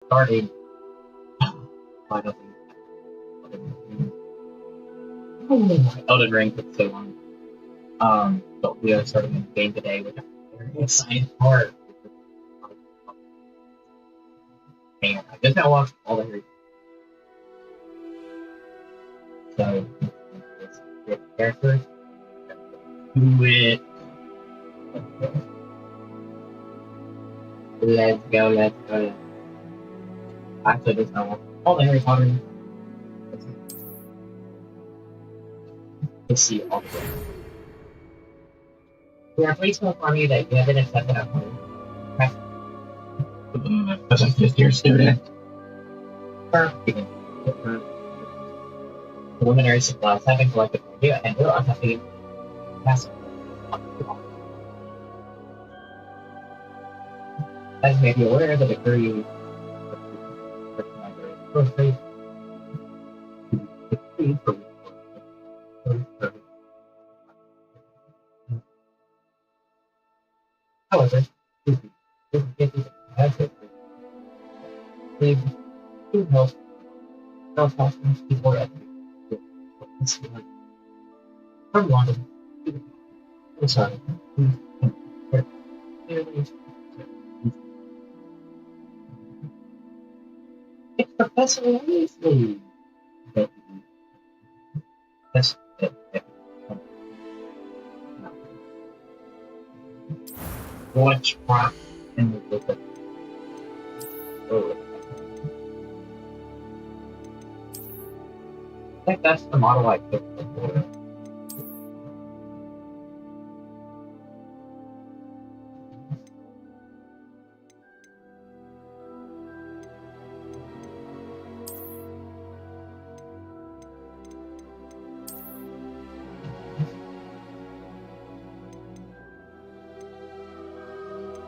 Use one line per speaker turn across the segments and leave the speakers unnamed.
starting finally. Elden Ring took so long. But we are starting a game today, which I'm very excited for. And I just now watched all the Harry so with characters. Do it. Let's go, let's go. Actually, just now watched all the Harry Potter. Let's see all the way. We are pleased to inform you that you have been accepted at home. As a fifth-year student. Preliminary supplies have been collected for you and will accompany pass. As you may be aware, the degree however, please do help self-confidence before entering. From London, I'm sorry. It's Professor Weasley. That's watch rock in the book. I think that's the model I took before.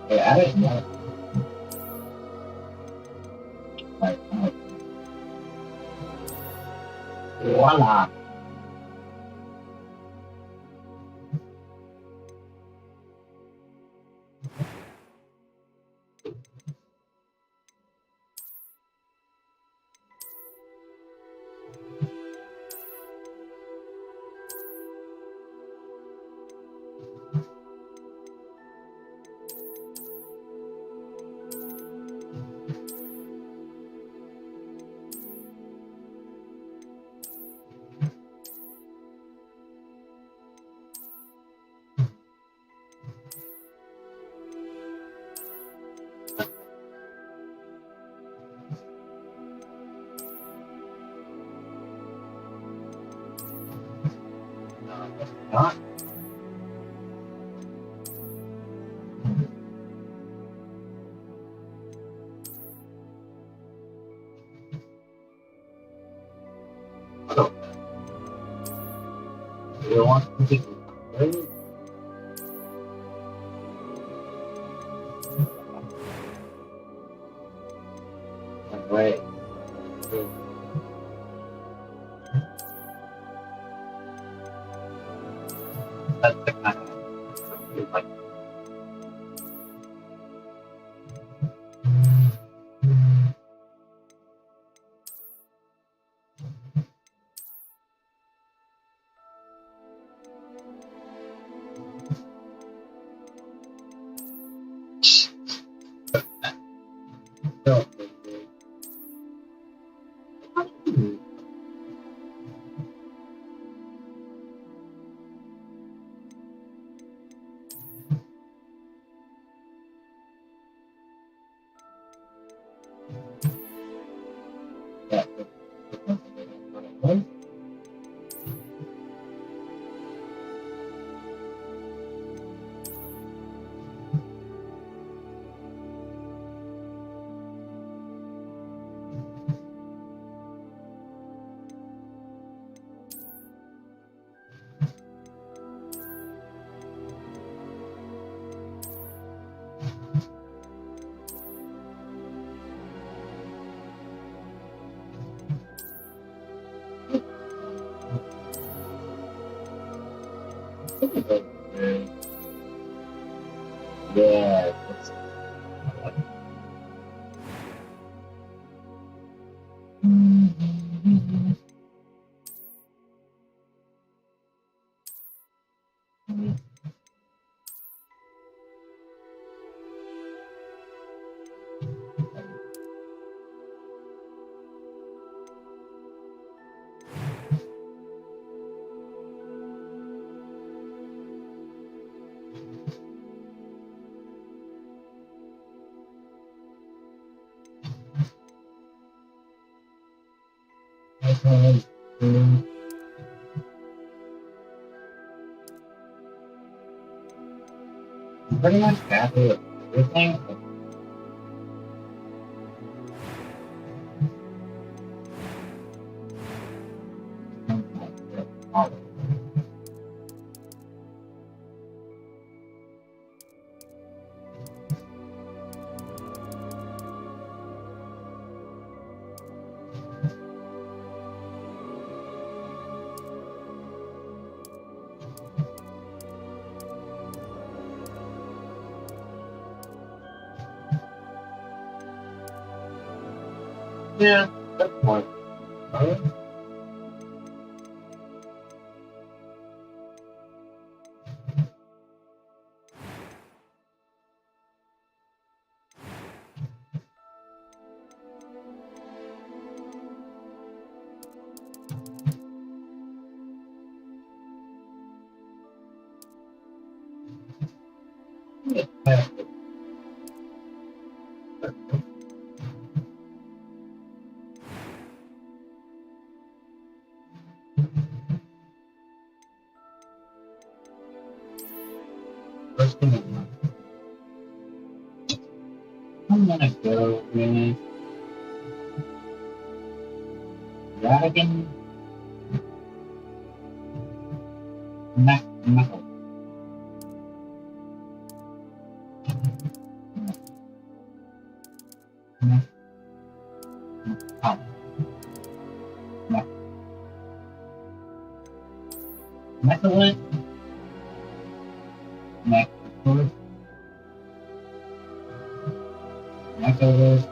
Yeah, I didn't know. Voila. Not. So, you want to be right. That's the kind of like. So, yeah. Yeah. Pretty much happy with everything. Yeah, good point. First thing I'm gonna go with Dragon Metal. Metallist. Metallist.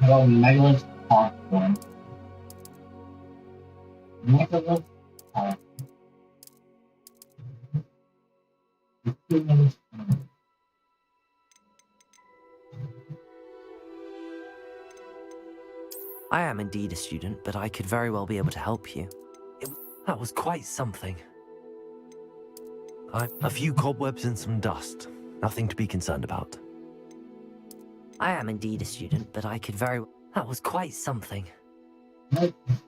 Hello, Megalith Hawthorne. Megalith Hawthorne.
I am indeed a student, but I could very well be able to help you. That was quite something. A few cobwebs and some dust. Nothing to be concerned about. I am indeed a student, but I could very well... That was quite something.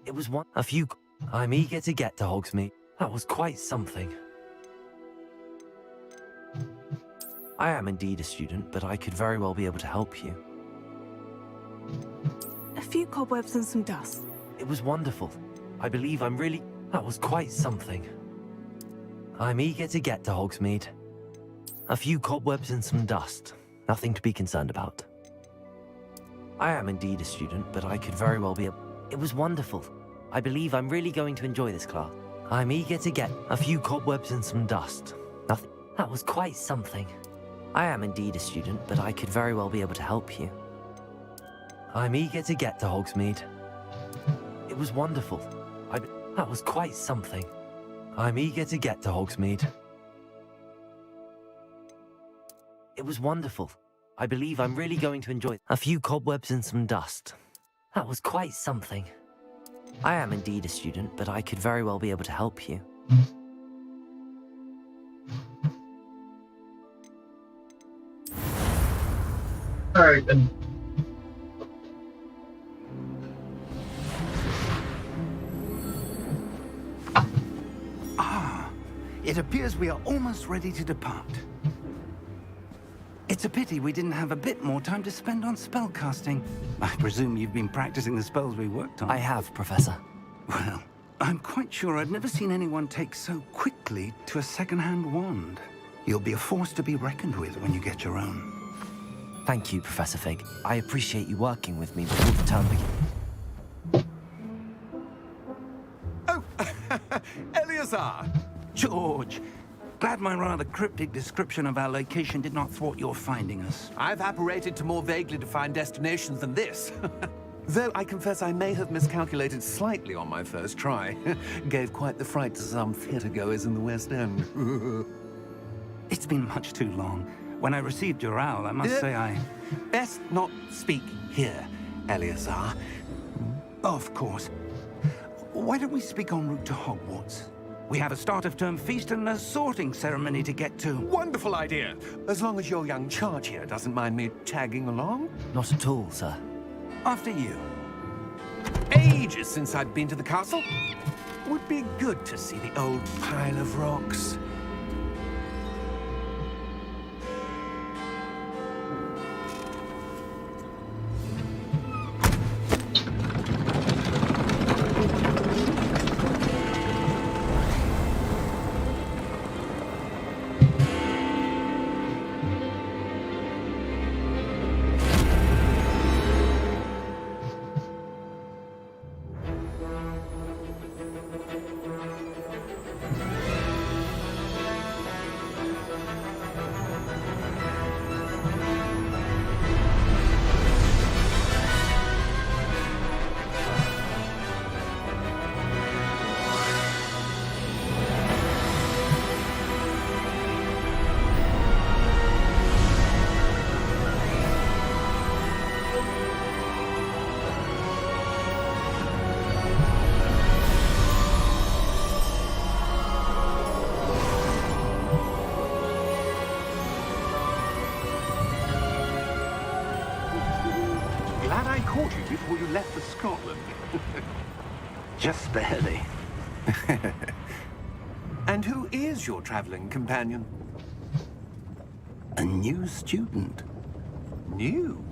It was one... A few... I'm eager to get to Hogsmeade. That was quite something. I am indeed a student, but I could very well be able to help you.
A few cobwebs and some dust.
It was wonderful. I believe I'm really... That was quite something. I'm eager to get to Hogsmeade. A few cobwebs and some dust. Nothing to be concerned about. I am indeed a student, but I could very well be a... It was wonderful. I believe I'm really going to enjoy this class. I'm eager to get a few cobwebs and some dust. Nothing... That was quite something. I am indeed a student, but I could very well be able to help you. I'm eager to get to Hogsmeade. It was wonderful. That was quite something. I'm eager to get to Hogsmeade. It was wonderful. I believe I'm really going to enjoy a few cobwebs and some dust. That was quite something. I am indeed a student, but I could very well be able to help you.
Alright, then.
It appears we are almost ready to depart. It's a pity we didn't have a bit more time to spend on spellcasting. I presume you've been practicing the spells we worked on.
I have, Professor.
Well, I'm quite sure I've never seen anyone take so quickly to a second-hand wand. You'll be a force to be reckoned with when you get your own.
Thank you, Professor Fig. I appreciate you working with me before the term begins.
Oh, Eleazar! George! Glad my rather cryptic description of our location did not thwart your finding us.
I've apparated to more vaguely defined destinations than this. Though I confess I may have miscalculated slightly on my first try. Gave quite the fright to some theatre-goers in the West End.
It's been much too long. When I received your owl, I must say I...
Best not speak here, Eleazar.
Of course. Why don't we speak en route to Hogwarts? We have a start-of-term feast and a sorting ceremony to get to.
Wonderful idea. As long as your young charge here doesn't mind me tagging along.
Not at all, sir.
After you.
Ages since I'd been to the castle. Would be good to see the old pile of rocks. Glad I caught you before you left for Scotland.
Just barely.
And who is your traveling companion?
A new student.
New?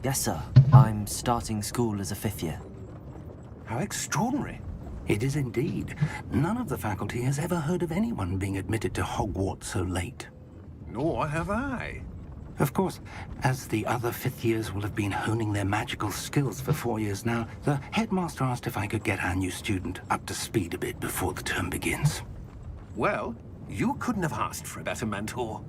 Yes, sir. I'm starting school as a 5th year.
How extraordinary.
It is indeed. None of the faculty has ever heard of anyone being admitted to Hogwarts so late.
Nor have I.
Of course, as the other 5th years will have been honing their magical skills for 4 years now, the headmaster asked if I could get our new student up to speed a bit before the term begins.
Well, you couldn't have asked for a better mentor.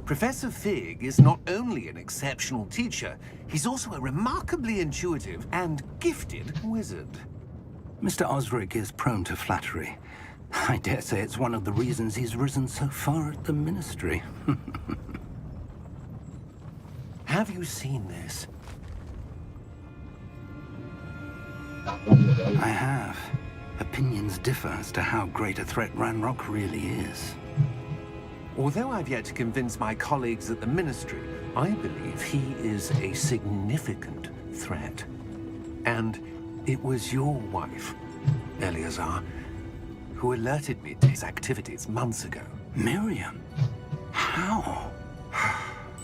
Professor Fig is not only an exceptional teacher, he's also a remarkably intuitive and gifted wizard.
Mr. Osric is prone to flattery. I dare say it's one of the reasons he's risen so far at the Ministry.
Have you seen this?
I have. Opinions differ as to how great a threat Ranrock really is.
Although I've yet to convince my colleagues at the Ministry, I believe he is a significant threat. And it was your wife, Eleazar, who alerted me to his activities months ago.
Miriam? How?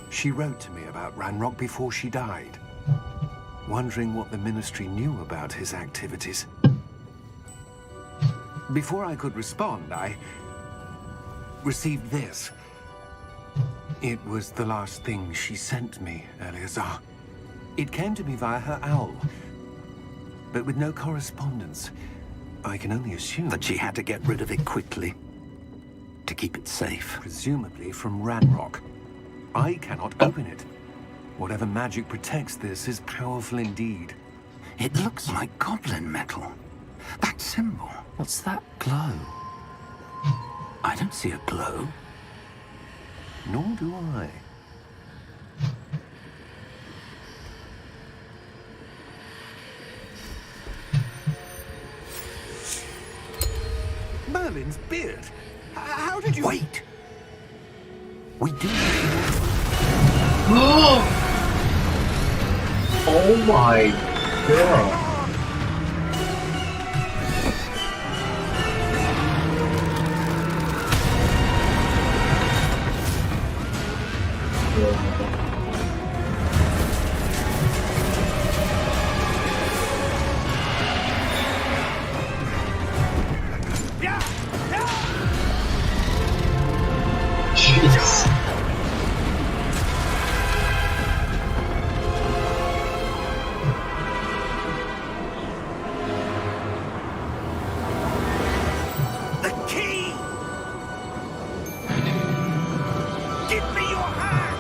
She wrote to me about Ranrock before she died, wondering what the Ministry knew about his activities. Before I could respond, I received this. It was the last thing she sent me, Eleazar. It came to me via her owl, but with no correspondence. I can only assume
That she had to get rid of it quickly. To keep it safe.
presumably from Ranrock. I cannot open it. Whatever magic protects this is powerful indeed.
It looks like goblin metal. That symbol.
What's that glow?
I don't see a glow.
Nor do I. Merlin's beard. How did you...
Wait! We do.
Oh my god. Jesus.
The key! Give me your hand!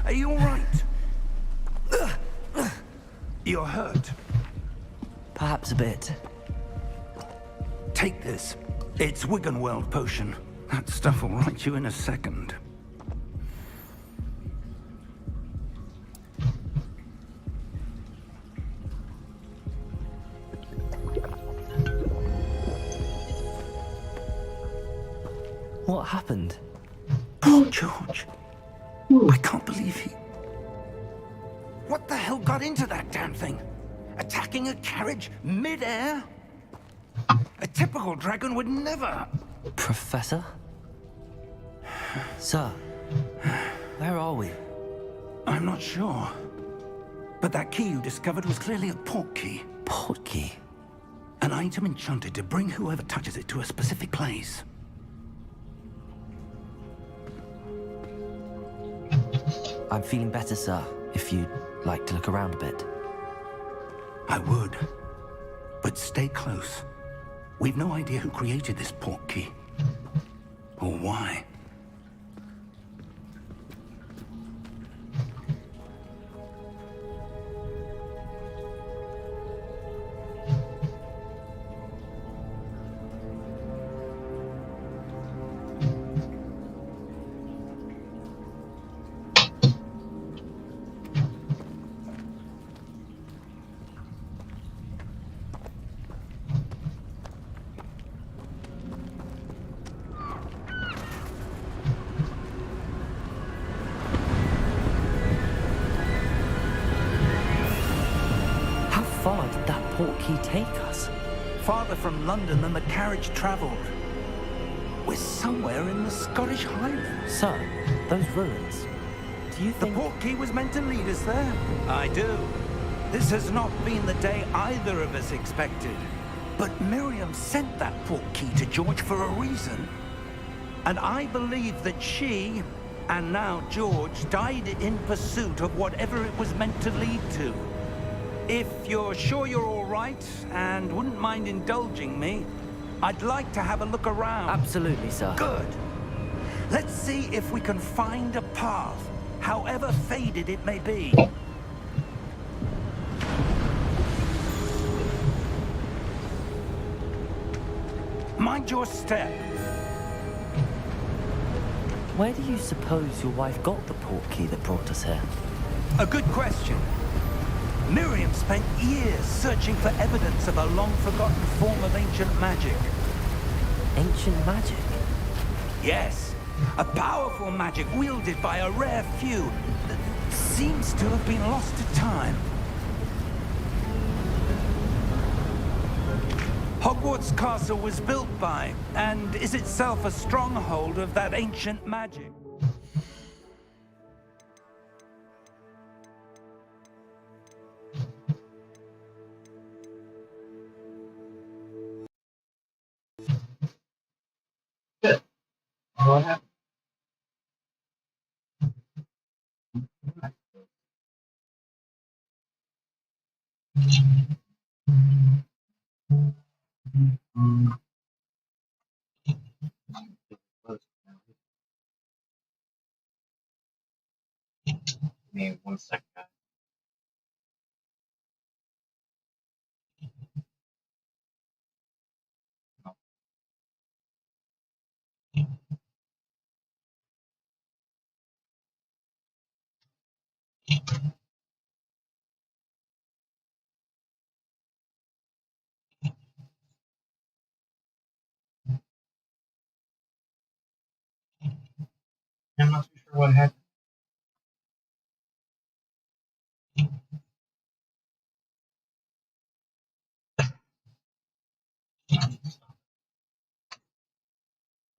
Are you all right? You're hurt.
Perhaps a bit.
Take this. It's Wiggenweld potion. That stuff will right you in a second.
What happened?
Oh, George. I can't believe he... What the hell got into that damn thing? Attacking a carriage mid-air? A typical dragon would never...
Professor? Sir, where are we?
I'm not sure. But that key you discovered was clearly a port key.
Port key?
An item enchanted to bring whoever touches it to a specific place.
I'm feeling better, sir, if you'd like to look around a bit.
I would. But stay close. We've no idea who created this port key. Or why.
How far did that port key take us?
Farther from London than the carriage traveled. We're somewhere in the Scottish Highlands.
Sir, those ruins. Do you
The
think...
port key was meant to lead us there. I do. This has not been the day either of us expected. But Miriam sent that port key to George for a reason. And I believe that she, and now George, died in pursuit of whatever it was meant to lead to. If you're sure you're all right, and wouldn't mind indulging me, I'd like to have a look around.
Absolutely, sir.
Good. Let's see if we can find a path, however faded it may be. Mind your step.
Where do you suppose your wife got the port key that brought us here?
A good question. Miriam spent years searching for evidence of a long-forgotten form of ancient magic.
Ancient magic?
Yes, a powerful magic wielded by a rare few that seems to have been lost to time. Hogwarts Castle was built by, and is itself a stronghold of that ancient magic.
Good. What happened? Give me 1 second. I'm not too sure what happened.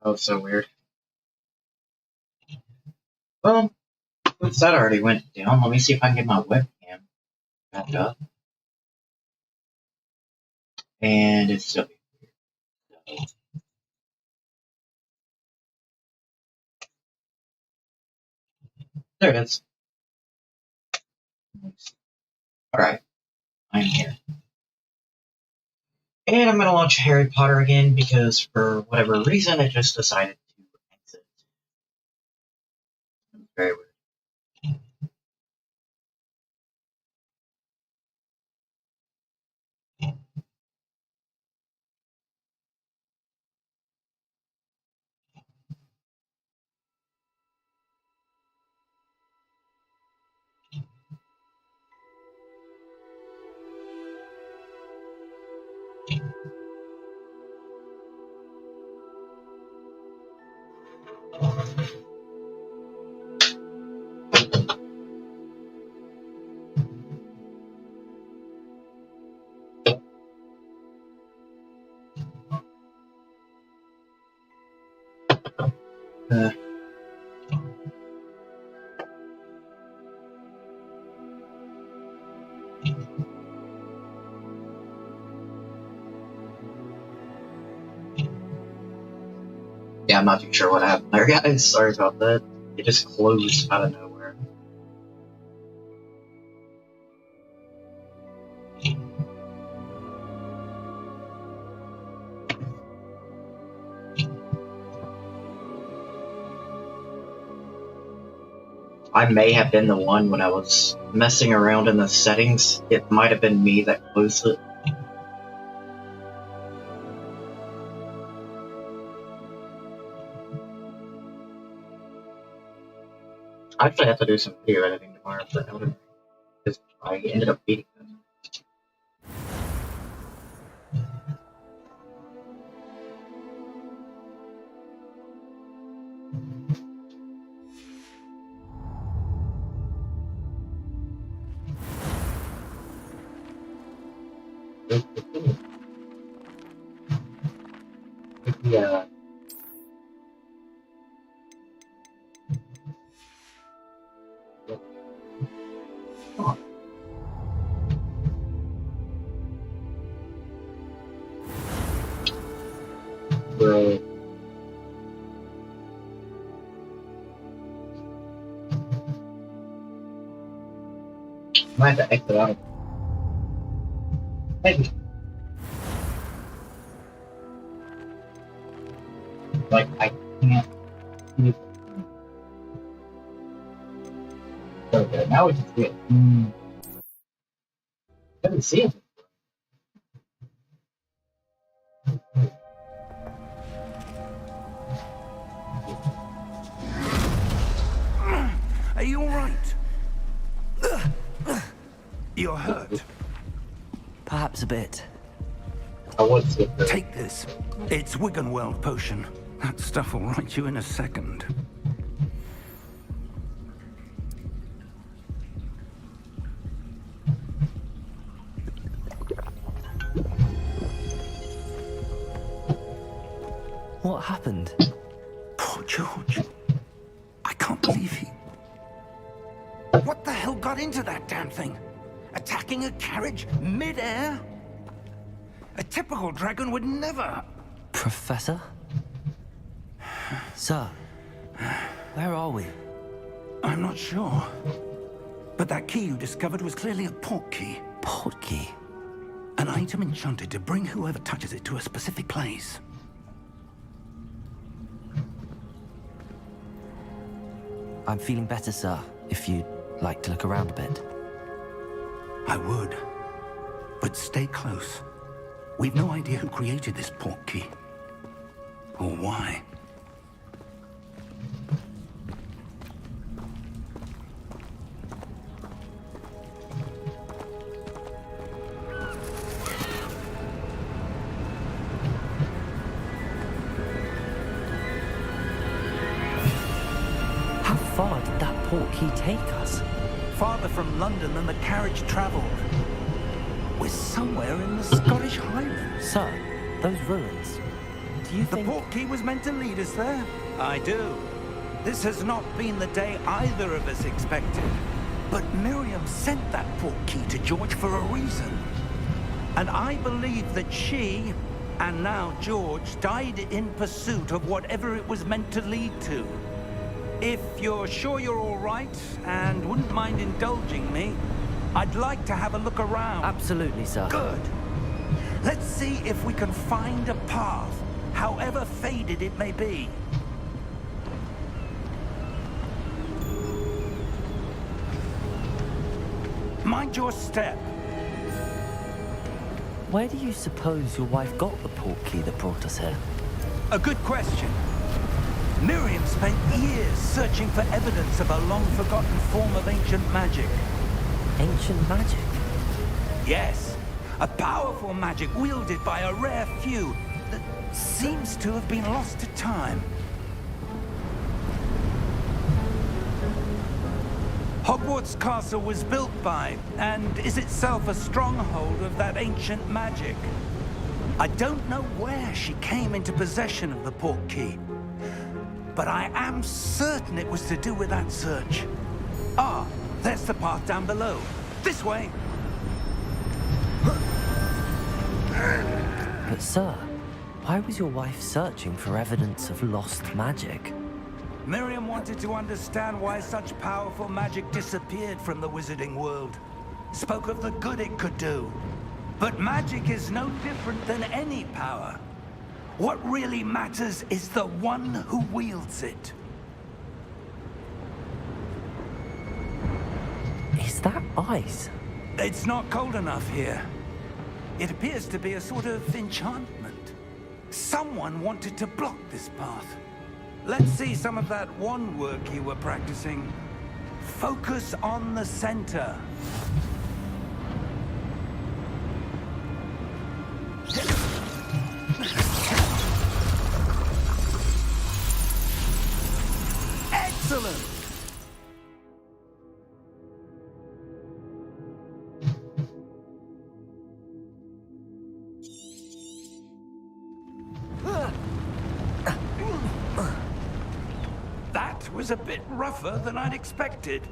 Oh, so weird. Well, since that already went down, let me see if I can get my webcam back up. And it's still weird. There it is. Alright, I'm here. And I'm going to launch Harry Potter again because for whatever reason it just decided to exit. Very weird. Yeah, I'm not too sure what happened there, guys. Sorry about that. It just closed out of nowhere. I may have been the one when I was messing around in the settings. It might have been me that closed it. I actually have to do some video editing tomorrow for Elden Ring, because I ended up beating them. Yeah. Bro. Might have to exit out. Maybe. Like, I can't see it. Okay, now we can see it. Couldn't see it.
Are you all right? You're hurt.
Perhaps a bit.
I would skip this.
Take this. It's Wiggenweld potion. That stuff will right you in a second.
What happened?
Poor George. I can't believe he... What the hell got into that damn thing? Attacking a carriage mid-air? A typical dragon would never...
Professor? Sir, where are we?
I'm not sure. But that key you discovered was clearly a port key.
Port key?
An item enchanted to bring whoever touches it to a specific place.
I'm feeling better, sir, if you'd like to look around a bit.
I would. But stay close. We've no idea who created this port key. Or why.
How far did that port key take us?
Farther from London than the carriage traveled. We're somewhere in the Scottish Highlands.
Sir, those ruins. Do you
The
think...
port key was meant to lead us there? I do. This has not been the day either of us expected. But Miriam sent that port key to George for a reason. And I believe that she, and now George, died in pursuit of whatever it was meant to lead to. If you're sure you're all right, and wouldn't mind indulging me, I'd like to have a look around.
Absolutely, sir.
Good. Let's see if we can find a path, however faded it may be. Mind your step.
Where do you suppose your wife got the port key that brought us here?
A good question. Miriam spent years searching for evidence of a long-forgotten form of ancient magic.
Ancient magic?
Yes, A powerful magic wielded by a rare few that seems to have been lost to time. Hogwarts Castle was built by, and is itself a stronghold of that ancient magic. I don't know where she came into possession of the portkey, but I am certain it was to do with that search. Ah, there's the path down below. This way!
But sir, why was your wife searching for evidence of lost magic?
Miriam wanted to understand why such powerful magic disappeared from the wizarding world. Spoke of the good it could do. But magic is no different than any power. What really matters is the one who wields it.
Is that ice?
It's not cold enough here. It appears to be a sort of enchantment. Someone wanted to block this path. Let's see some of that wand work you were practicing. Focus on the center. Excellent! That was a bit rougher than I'd expected.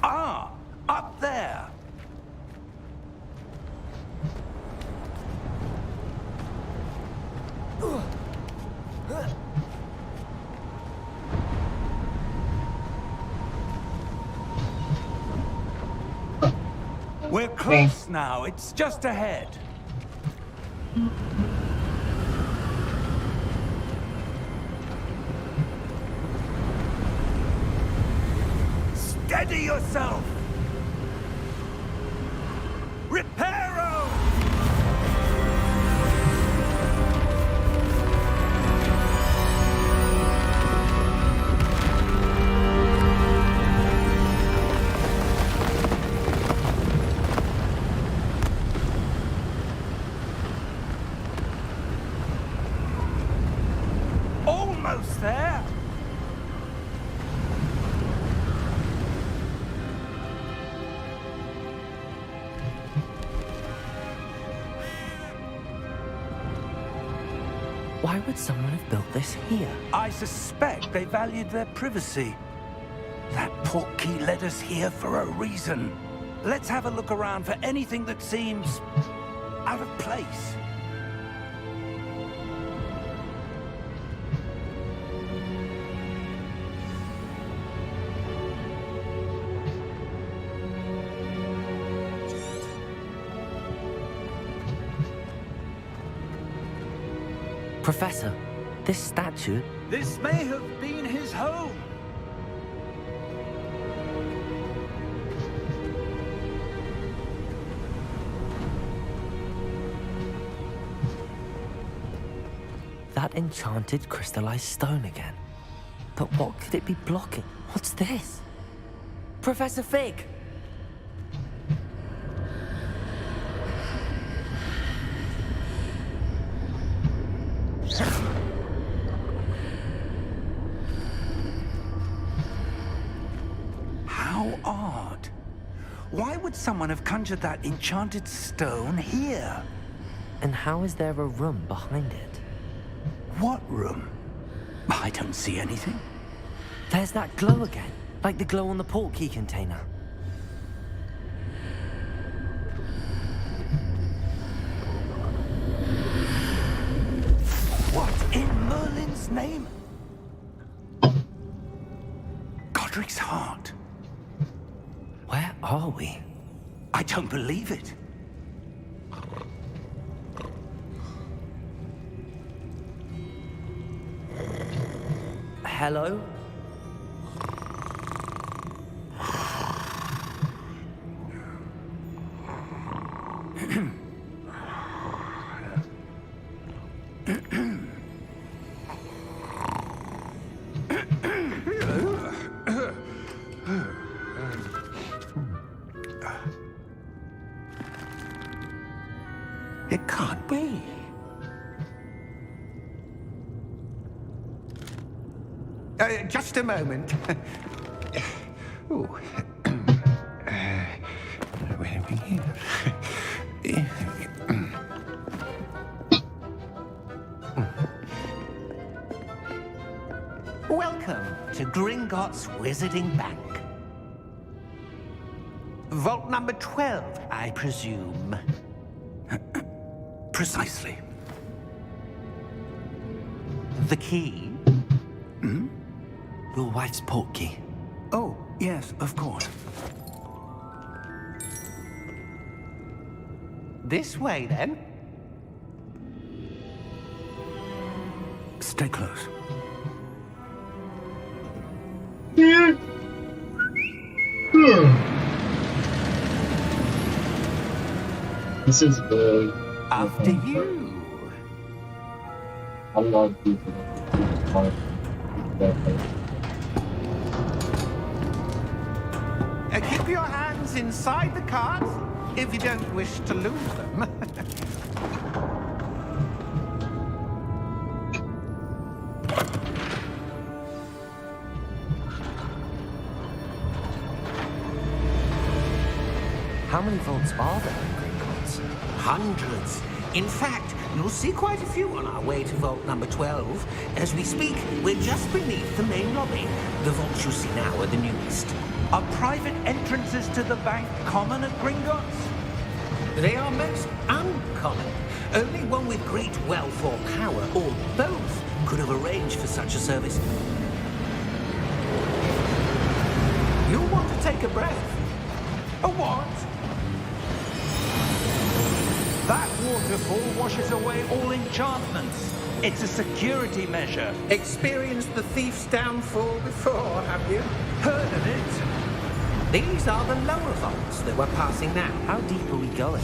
Ah, up there. We're close now. It's just ahead. Steady yourself! Reparo! Almost there!
Why would someone have built this here?
I suspect they valued their privacy. That portkey led us here for a reason. Let's have a look around for anything that seems out of place.
Professor, this statue...
This may have been his home.
That enchanted crystallized stone again. But what could it be blocking? What's this? Professor Fig!
How odd. Why would someone have conjured that enchanted stone here?
And how is there a room behind it?
What room? I don't see anything.
There's that glow again, like the glow on the portkey container.
What in Merlin's name? Godric's heart.
Where are we?
I don't believe it.
Hello?
It can't be. Just a moment. Ooh. Where are we here? Welcome to Gringotts Wizarding Bank. Vault number 12, I presume.
Precisely.
The key?
Your wife's portkey.
Oh, yes, of course.
This way, then.
Stay close.
This is really
After you.
I love people.
Keep your hands inside the cart if you don't wish to lose them.
How many vaults are there in Gringotts?
Hundreds. In fact, you'll see quite a few on our way to vault number 12. As we speak, we're just beneath the main lobby. The vaults you see now are the newest.
Are private entrances to the bank common at Gringotts?
They are most uncommon. Only one with great wealth or power, or both, could have arranged for such a service. You'll want to take a breath.
A what? That waterfall washes away all enchantments. It's a security measure.
Experienced the thief's downfall before, have you?
Heard of it?
These are the lower vaults that we're passing now.
How deep are we going?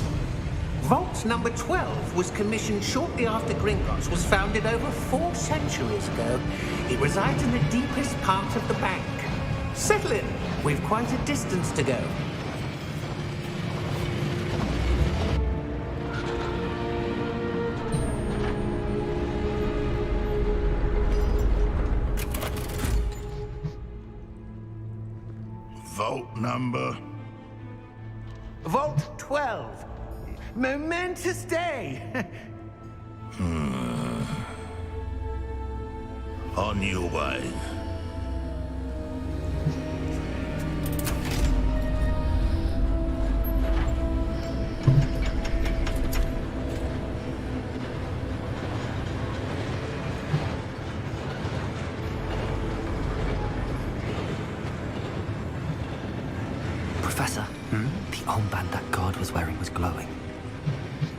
Vault number 12 was commissioned shortly after Gringotts was founded over 4 centuries ago. It resides in the deepest part of the bank. Settle in. We've quite a distance to go.
Vault number?
Vault 12. Momentous day.
On your way.
Professor, the armband that guard was wearing was glowing.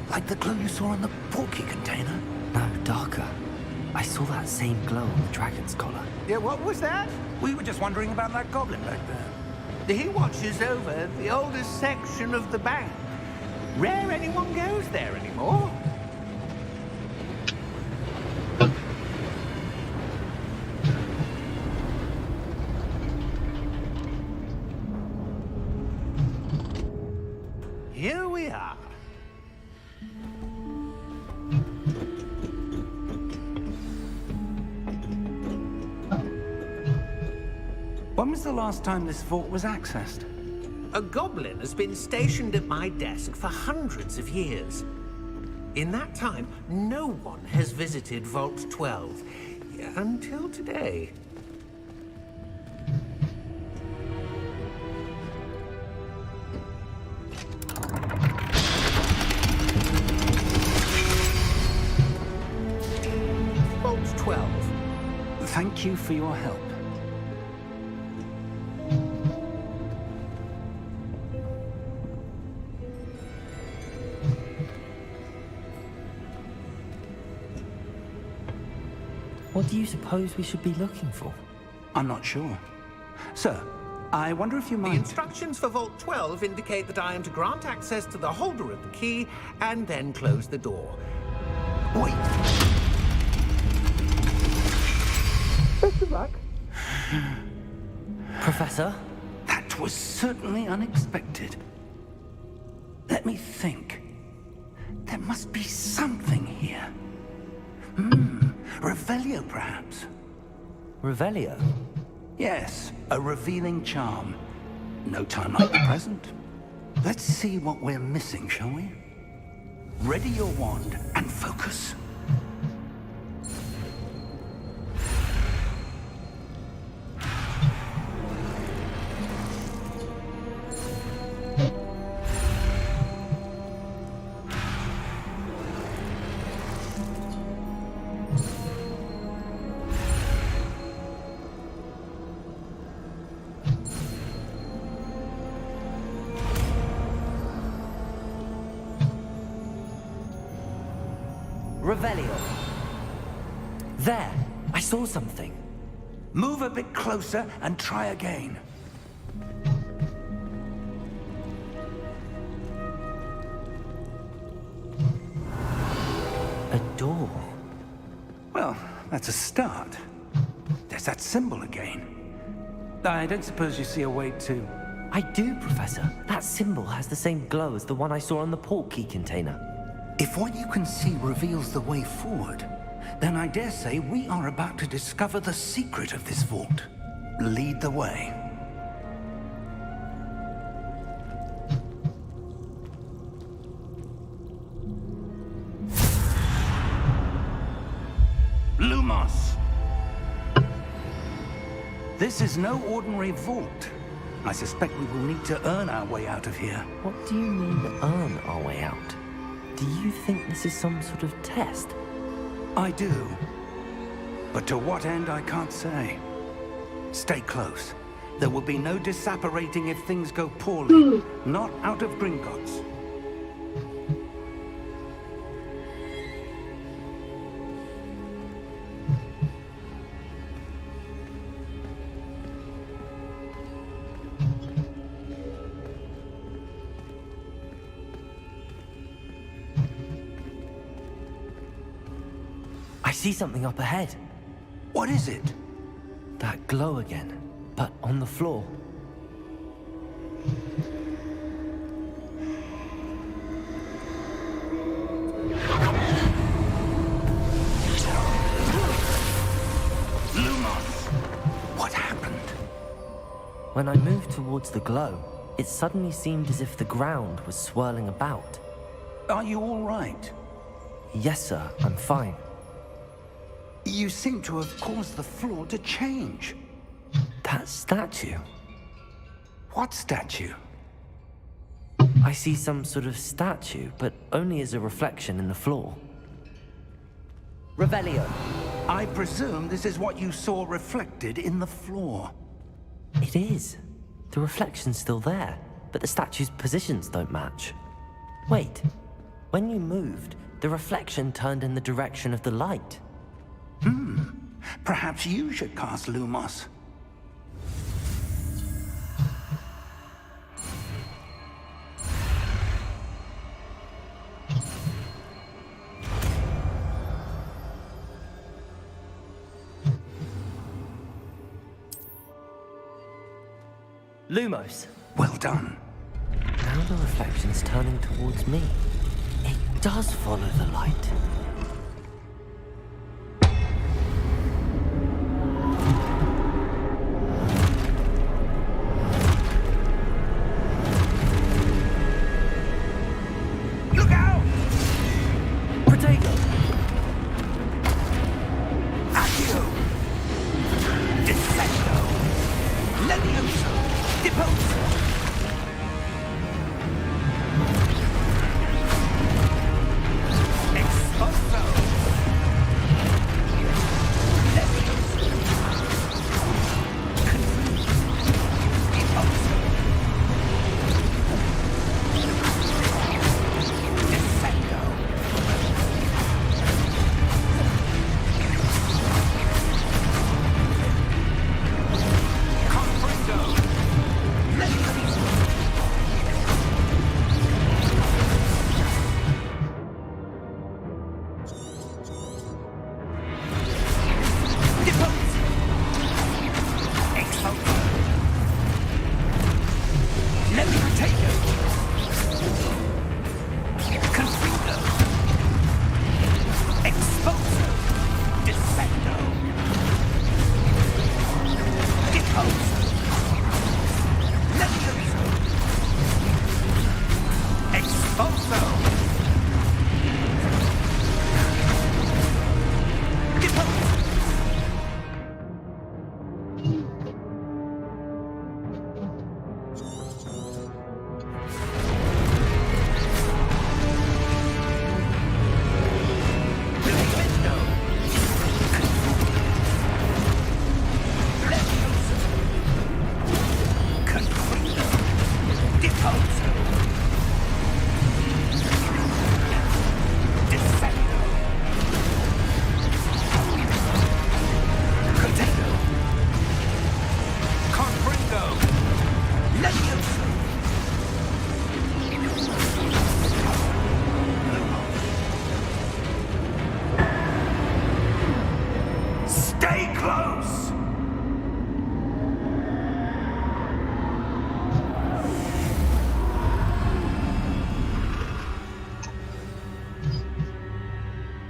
Like the glow you saw on the portkey container?
No, darker. I saw that same glow on the dragon's collar.
Yeah, what was that?
We were just wondering about that goblin back there.
He watches over the oldest section of the bank. Rare anyone goes there anymore. Here we are.
When was the last time this vault was accessed?
A goblin has been stationed at my desk for hundreds of years. In that time, no one has visited Vault 12 until today. Vault 12.
Thank you for your help.
What do you suppose we should be looking for?
I'm not sure. Sir, I wonder if you
The
might...
instructions for Vault 12 indicate that I am to grant access to the holder of the key and then close the door.
Wait.
Best of luck.
Professor?
That was certainly unexpected. Let me think.
There must be something here. Revelio, perhaps?
Revelio?
Yes, a revealing charm. No time like the present. Let's see what we're missing, shall we? Ready your wand and focus.
Revelio. There, I saw something.
Move a bit closer and try again.
A door.
Well, that's a start. There's that symbol again. I don't suppose you see a way to...
I do, Professor. That symbol has the same glow as the one I saw on the port key container.
If what you can see reveals the way forward, then I dare say we are about to discover the secret of this vault. Lead the way. Lumos! This is no ordinary vault. I suspect we will need to earn our way out of here.
What do you mean, earn our way out? Do you think this is some sort of test?
I do. But to what end, I can't say. Stay close. There will be no disapparating if things go poorly. Not out of Gringotts.
I see something up ahead.
What is it?
That glow again, but on the floor.
Lumos! What happened?
When I moved towards the glow, it suddenly seemed as if the ground was swirling about.
Are you all right?
Yes, sir, I'm fine.
You seem to have caused the floor to change.
That statue.
What statue?
I see some sort of statue, but only as a reflection in the floor. Revelio.
I presume this is what you saw reflected in the floor.
It is. The reflection's still there, but the statue's positions don't match. Wait. When you moved, the reflection turned in the direction of the light.
Perhaps you should cast Lumos.
Lumos.
Well done.
Now the reflection's turning towards me. It does follow the light.
Look out!
Protego!
Accio! Dissecto! Levioso! Deposo! Exposo! Levioso! Deposo! Dissecto! Comprendo!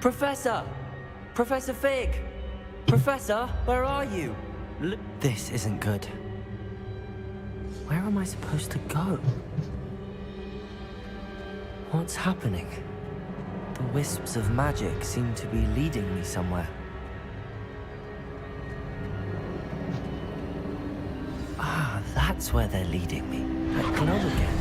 Professor! Professor Fig! Professor, where are you? This isn't good. Where am I supposed to go? What's happening? The wisps of magic seem to be leading me somewhere. Ah, that's where they're leading me. That glow again.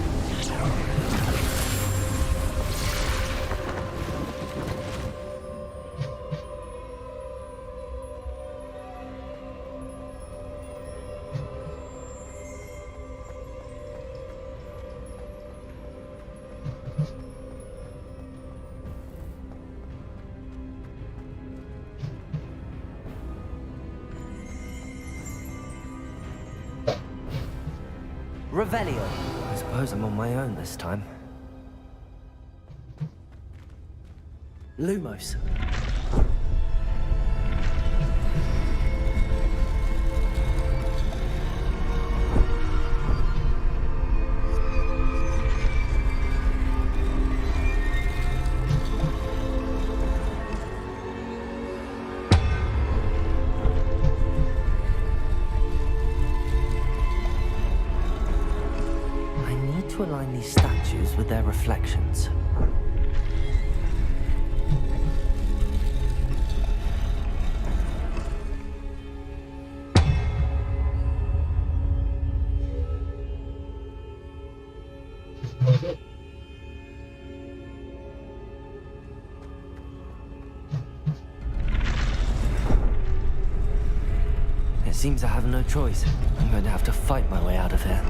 Revelio. I suppose I'm on my own this time. Lumos. To align these statues with their reflections. It seems I have no choice. I'm going to have to fight my way out of here.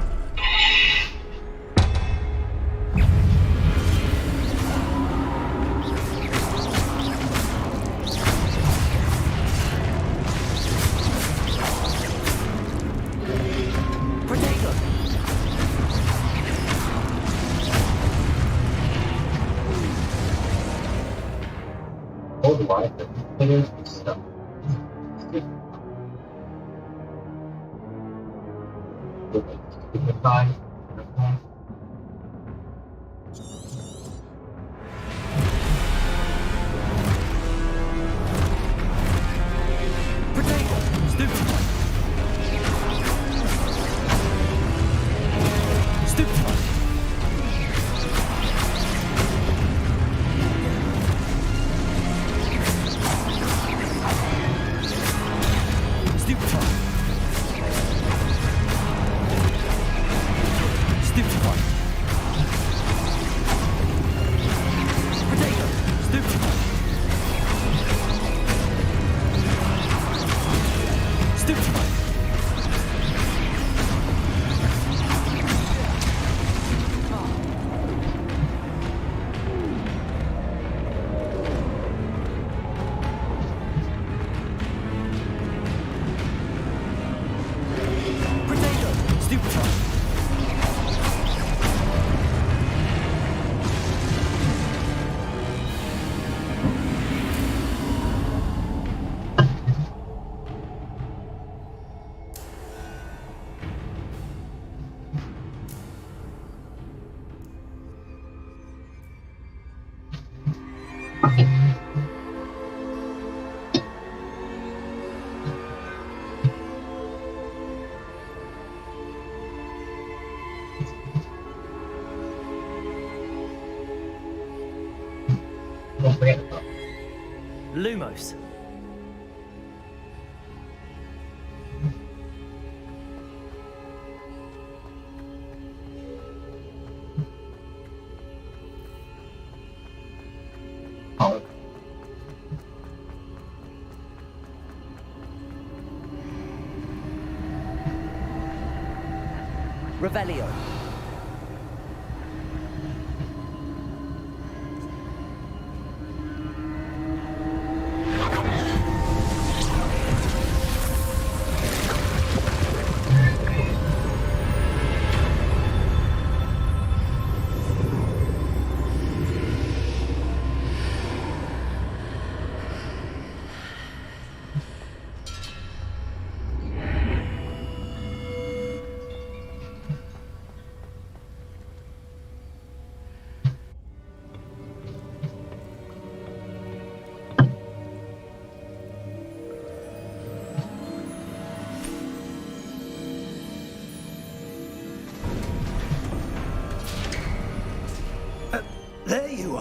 Lumos. Revelio.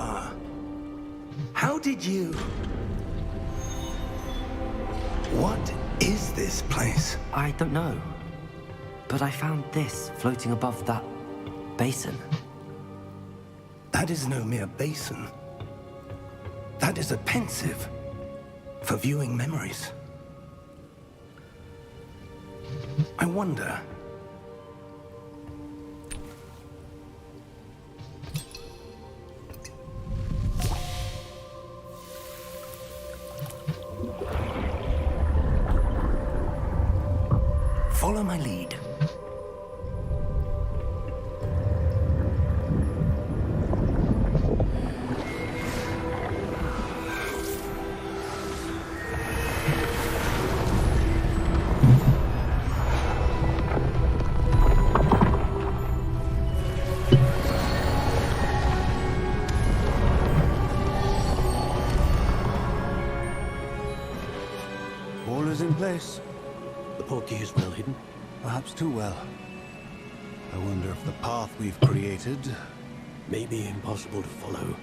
are. How did you... What is this place?
I don't know. But I found this floating above that basin.
That is no mere basin. That is a pensive for viewing memories. I wonder... Follow my lead.
All is in place.
The portkey is well hidden.
Perhaps too well. I wonder if the path we've created...
may be impossible to follow.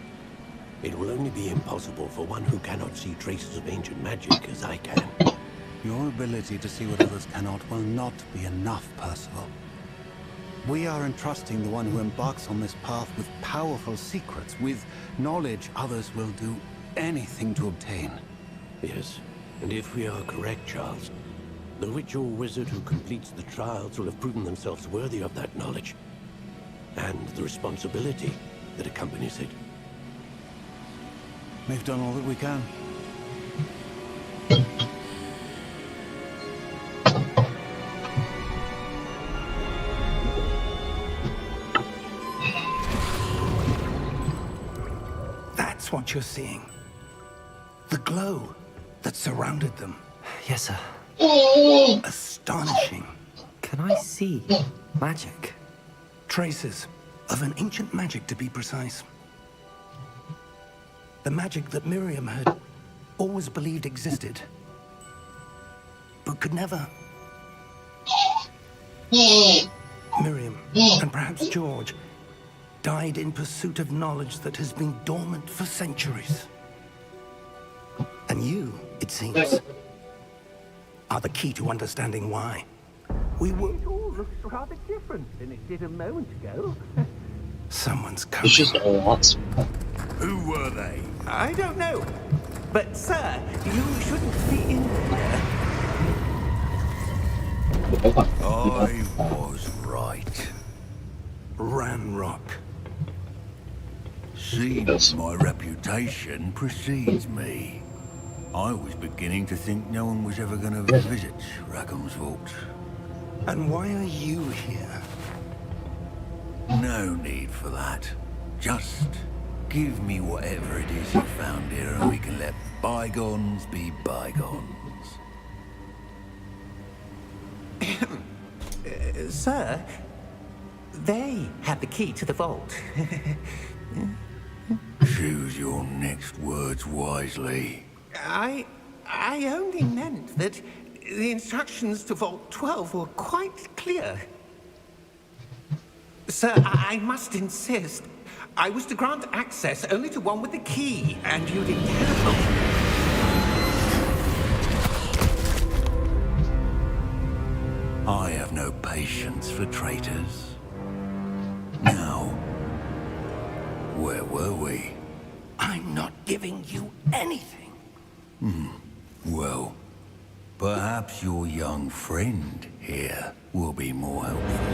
It will only be impossible for one who cannot see traces of ancient magic as I can.
Your ability to see what others cannot will not be enough, Percival. We are entrusting the one who embarks on this path with powerful secrets, with knowledge others will do anything to obtain.
Yes, and if we are correct, Charles, the witch or wizard who completes the trials will have proven themselves worthy of that knowledge, and the responsibility that accompanies it.
We've done all that we can.
That's what you're seeing. The glow that surrounded them.
Yes, sir.
Astonishing.
Can I see magic?
Traces of an ancient magic, to be precise. The magic that Miriam had always believed existed, but could never. Miriam, and perhaps George, died in pursuit of knowledge that has been dormant for centuries. And you, it seems, are the key to understanding why. We were...
It all looks rather different than it did a moment ago.
Someone's coming.
It's just a lot.
Who were they? I don't know. But, sir, you shouldn't be in there.
I was right.
Ranrock.
Seems my reputation precedes me. I was beginning to think no one was ever going to visit Rackham's vault.
And why are you here?
No need for that. Just give me whatever it is you found here and we can let bygones be bygones.
Sir, they had the key to the vault.
Choose your next words wisely.
I only meant that the instructions to Vault 12 were quite clear. Sir, I must insist. I was to grant access only to one with the key, and you didn't have.
I have no patience for traitors. Now, where were we?
I'm not giving you anything.
Well, perhaps your young friend here will be more helpful.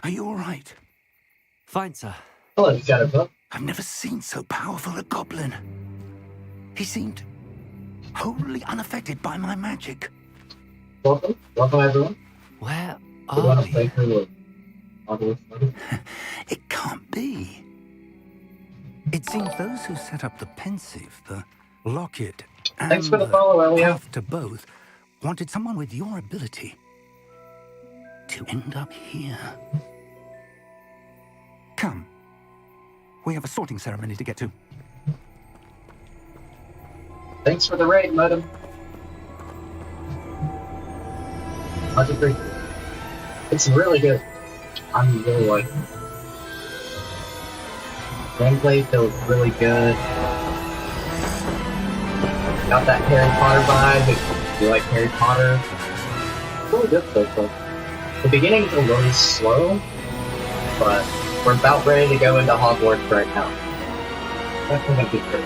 Are you all right?
Fine, sir.
Hello, Shadow.
I've never seen so powerful a goblin. He seemed wholly unaffected by my magic.
Welcome. Welcome, everyone.
Where
We
are
want to
we?
play through Hogwarts Legacy.
It can't be. It seems those who set up the pensive, the locket, and
Thanks for the
the
follow, Elio.
path to both wanted someone with your ability to end up here. Come. We have a sorting ceremony to get to.
Thanks for the raid, madam. Much appreciated. It's really good. I'm really liking it. Gameplay feels really good. Got that Harry Potter vibe. If you like Harry Potter, it's really good so far. The beginning's a little slow, but we're about ready to go into Hogwarts right now. That's gonna be good.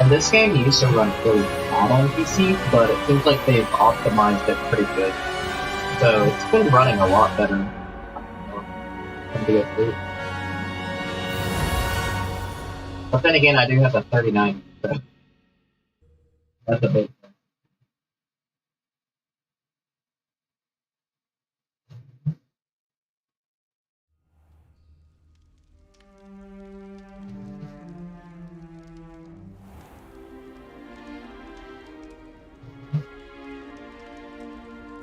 And this game used to run really bad on PC, but it seems like they've optimized it pretty good. So it's been running a lot better. But then again, I do have a 39, so that's a big thing.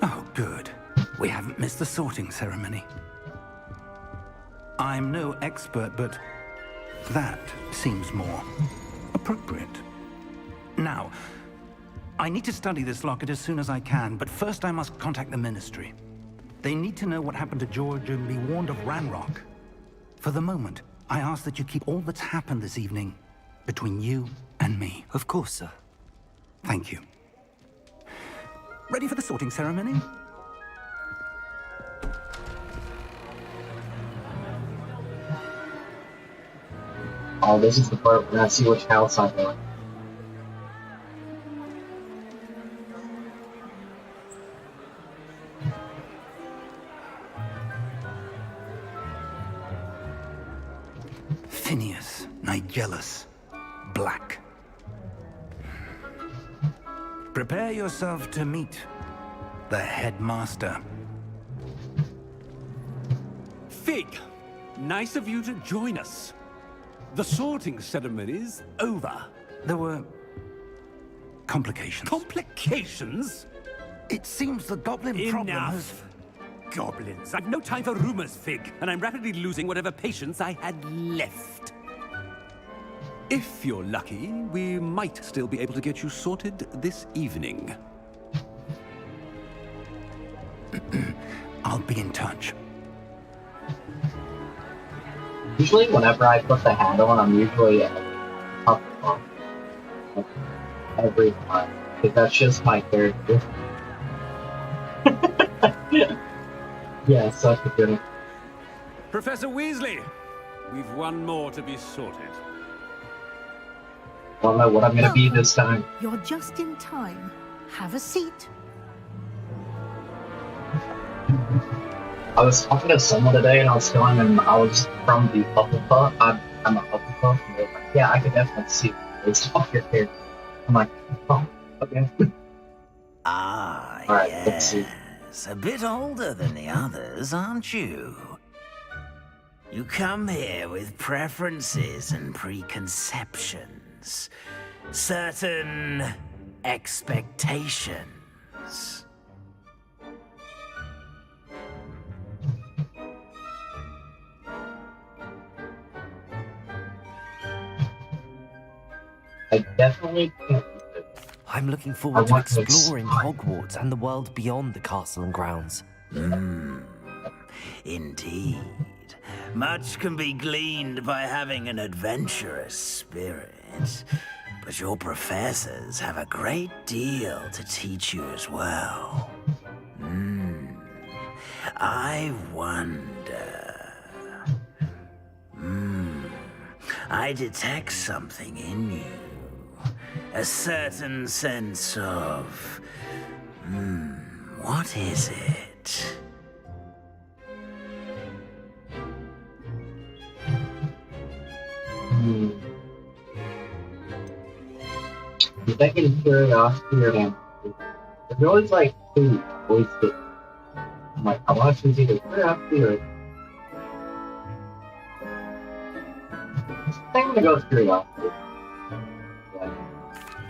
Oh, good. We haven't missed the sorting ceremony. I'm no expert, but that seems more appropriate. Now, I need to study this locket as soon as I can, but first I must contact the Ministry. They need to know what happened to George and be warned of Ranrock. For the moment, I ask that you keep all that's happened this evening between you and me.
Of course, sir.
Thank you. Ready for the sorting ceremony?
Oh, this is the part where I see which house I'm in.
Phineas, Nigellus, Black. Prepare yourself to meet the headmaster.
Fig, nice of you to join us. The sorting ceremony's over.
There were complications.
Complications?
It seems the goblin problem has...
Enough. Goblins. I've no time for rumors, Fig, and I'm rapidly losing whatever patience I had left. If you're lucky, we might still be able to get you sorted this evening.
I'll be in touch.
Usually, whenever I put the hat on, I'm usually up every time, because that's just my character. Yeah, such a good.
Professor Weasley, we've one more to be sorted.
I don't know what I'm gonna be this time.
You're just in time. Have a seat.
I was talking to someone today, and I was telling them I was from the Hufflepuff. I'm a Hufflepuff, and they're like, "Yeah, I could definitely see based off your character." I'm like, "Oh, okay."
Ah,
All right, let's see.
yes. A bit older than the others, aren't you? You come here with preferences and preconceptions. Certain expectations.
I definitely can't.
I'm looking forward to exploring Hogwarts and the world beyond the castle and grounds.
Indeed. Much can be gleaned by having an adventurous spirit. But your professors have a great deal to teach you as well. I wonder... I detect something in you. A certain sense of... what is it?
The second curiosity or answer. There's always like two wasted. I'm like, I want to choose either curiosity or. I think I'm gonna go with curiosity.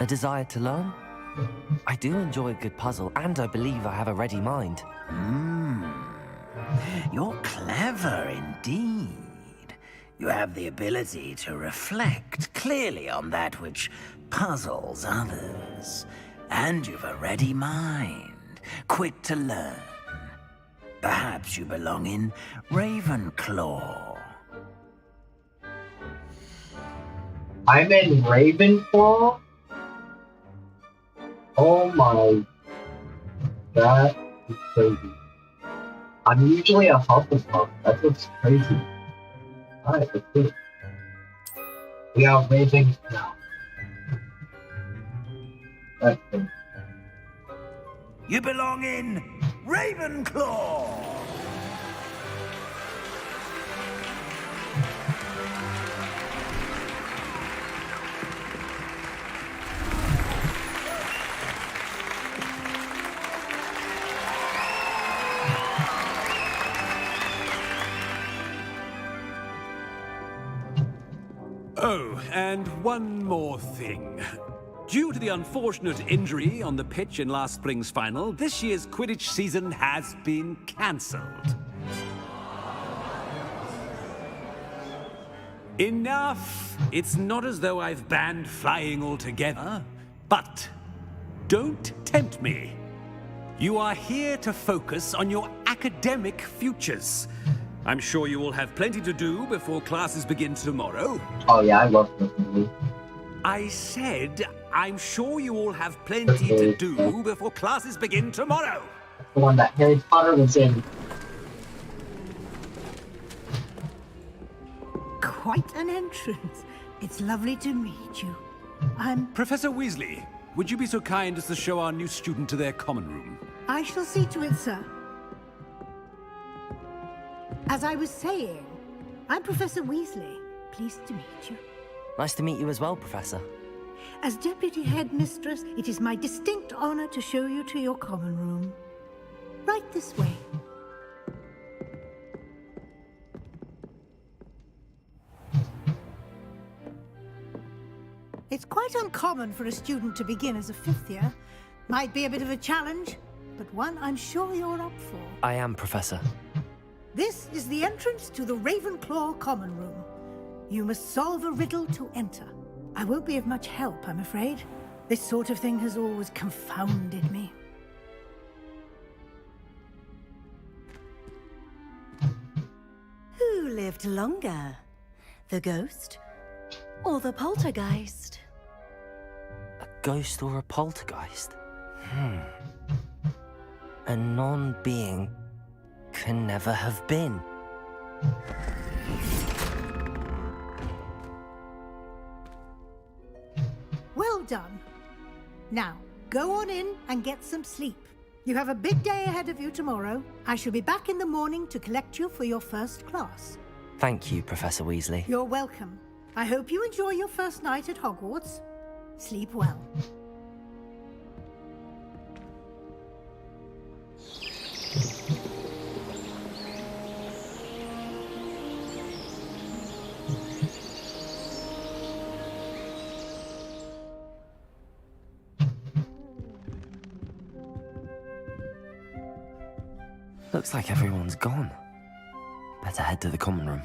A desire to learn? I do enjoy a good puzzle, and I believe I have a ready mind.
You're clever indeed. You have the ability to reflect clearly on that which puzzles others. And you've a ready mind, quick to learn. Perhaps you belong in Ravenclaw.
I'm in Ravenclaw? Oh my... That is crazy. I'm usually a Hufflepuff. That's what's crazy. Alright, let's do it. We are Ravenclaw. That's good.
You belong in Ravenclaw!
Oh, and one more thing. Due to the unfortunate injury on the pitch in last spring's final, this year's Quidditch season has been cancelled. Enough! It's not as though I've banned flying altogether, but don't tempt me. You are here to focus on your academic futures. I'm sure you will have plenty to do before classes begin tomorrow.
Oh yeah, I love this movie.
I said, I'm sure you all have plenty to do before classes begin tomorrow.
That's the one that Harry Potter was in.
Quite an entrance. It's lovely to meet you. I'm...
Professor Weasley, would you be so kind as to show our new student to their common room?
I shall see to it, sir. As I was saying, I'm Professor Weasley. Pleased to meet you.
Nice to meet you as well, Professor.
As Deputy Headmistress, it is my distinct honor to show you to your common room. Right this way. It's quite uncommon for a student to begin as a fifth year. Might be a bit of a challenge, but one I'm sure you're up for.
I am, Professor.
This is the entrance to the Ravenclaw common room. You must solve a riddle to enter. I won't be of much help, I'm afraid. This sort of thing has always confounded me.
Who lived longer? The ghost or the poltergeist?
A ghost or a poltergeist? A non-being can never have been.
Well done. Now, go on in and get some sleep. You have a big day ahead of you tomorrow. I shall be back in the morning to collect you for your first class.
Thank you, Professor Weasley.
You're welcome. I hope you enjoy your first night at Hogwarts. Sleep well.
Looks like everyone's gone. Better head to the common room.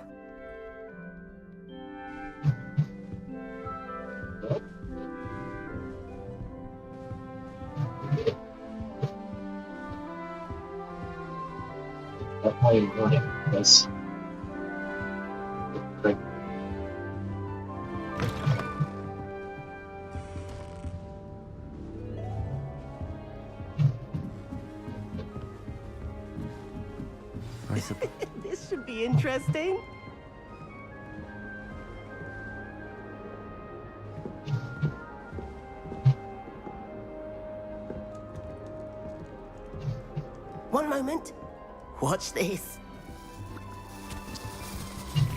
That's how you want it, because...
This should be interesting.
One moment. Watch this.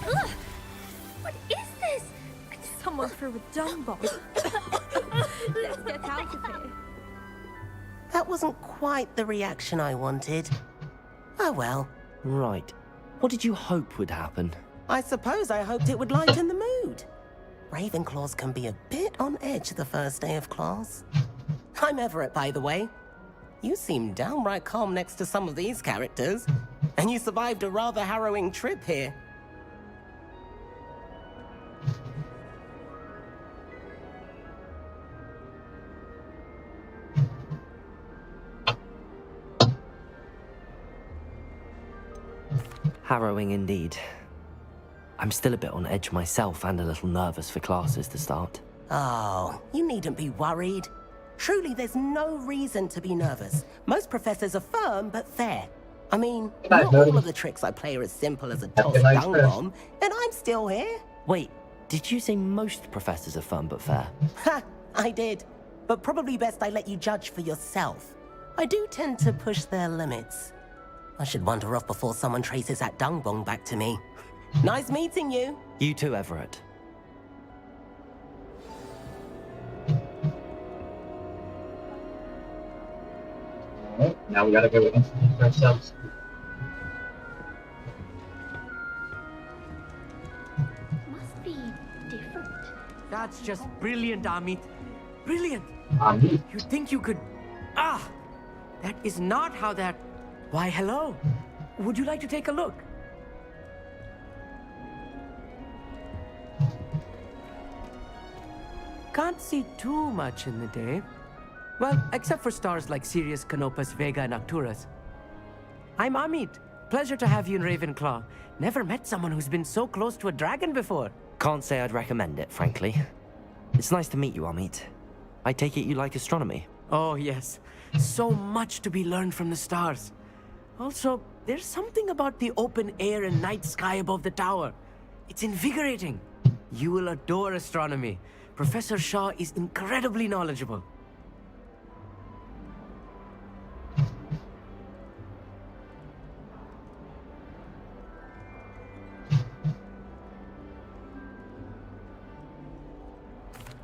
Ugh! What is this? Someone threw a dung bomb. Let's get out of here.
That wasn't quite the reaction I wanted. Oh well.
Right. What did you hope would happen?
I suppose I hoped it would lighten the mood. Ravenclaws can be a bit on edge the first day of class. I'm Everett, by the way. You seem downright calm next to some of these characters. And you survived a rather harrowing trip here.
Harrowing indeed. I'm still a bit on edge myself and a little nervous for classes to start.
Oh, you needn't be worried. Truly, there's no reason to be nervous. Most professors are firm but fair. I mean, not all of the tricks I play are as simple as a tossed dung bomb, and I'm still here.
Wait, did you say most professors are firm but fair?
Ha! I did. But probably best I let you judge for yourself. I do tend to push their limits. I should wander off before someone traces that dung bomb back to me. Nice meeting you.
You too, Everett.
Alright, now we gotta go introduce ourselves.
Must be different.
That's just brilliant, Amit. Brilliant.
Amit?
You'd think you could... Ah! That is not how that... Why, hello. Would you like to take a look? Can't see too much in the day. Well, except for stars like Sirius, Canopus, Vega, and Arcturus. I'm Amit. Pleasure to have you in Ravenclaw. Never met someone who's been so close to a dragon before.
Can't say I'd recommend it, frankly. It's nice to meet you, Amit. I take it you like astronomy?
Oh, yes. So much to be learned from the stars. Also, there's something about the open air and night sky above the tower. It's invigorating. You will adore astronomy. Professor Shaw is incredibly knowledgeable.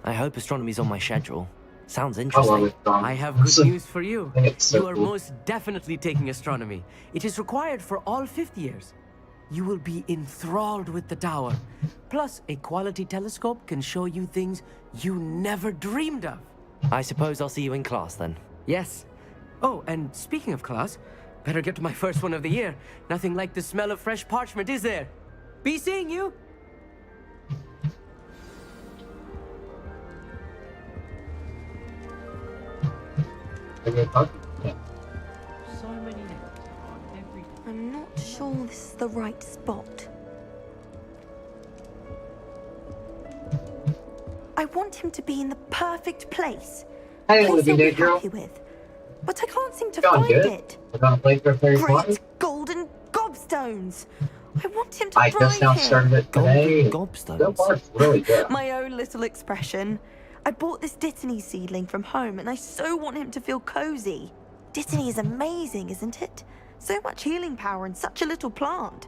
I hope astronomy's on my schedule. Sounds interesting.
I have good news for you.
So
You are
cool.
most definitely taking astronomy. It is required for all 5th years. You will be enthralled with the tower. Plus, a quality telescope can show you things you never dreamed of.
I suppose I'll see you in class then.
Yes. Oh, and speaking of class, better get to my first one of the year. Nothing like the smell of fresh parchment, is there? Be seeing you.
I'm not sure this is the right spot. I want him to be in the perfect place.
Hey,
Place
Living
he'll be
Day Girl.
happy with. But I can't seem to
Going
find
good.
it.
We're gonna play for Harry Potter.
Great golden gobstones. I want him to
I
thrive
just now
here.
started it today.
Gobstones.
So far, it's really good.
My own little expression. I bought this Dittany seedling from home, and I so want him to feel cozy. Dittany is amazing, isn't it? So much healing power in such a little plant.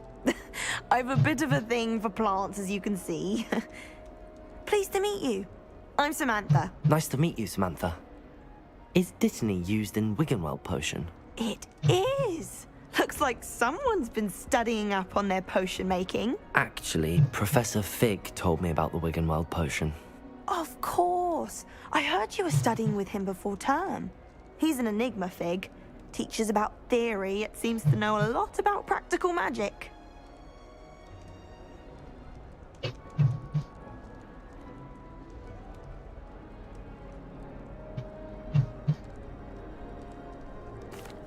I've a bit of a thing for plants, as you can see. Pleased to meet you. I'm Samantha.
Nice to meet you, Samantha. Is Dittany used in Wiggenweld potion?
It is. Looks like someone's been studying up on their potion making.
Actually, Professor Fig told me about the Wiggenweld potion.
Of course. I heard you were studying with him before term. He's an enigma, Fig. Teaches about theory, yet seems to know a lot about practical magic.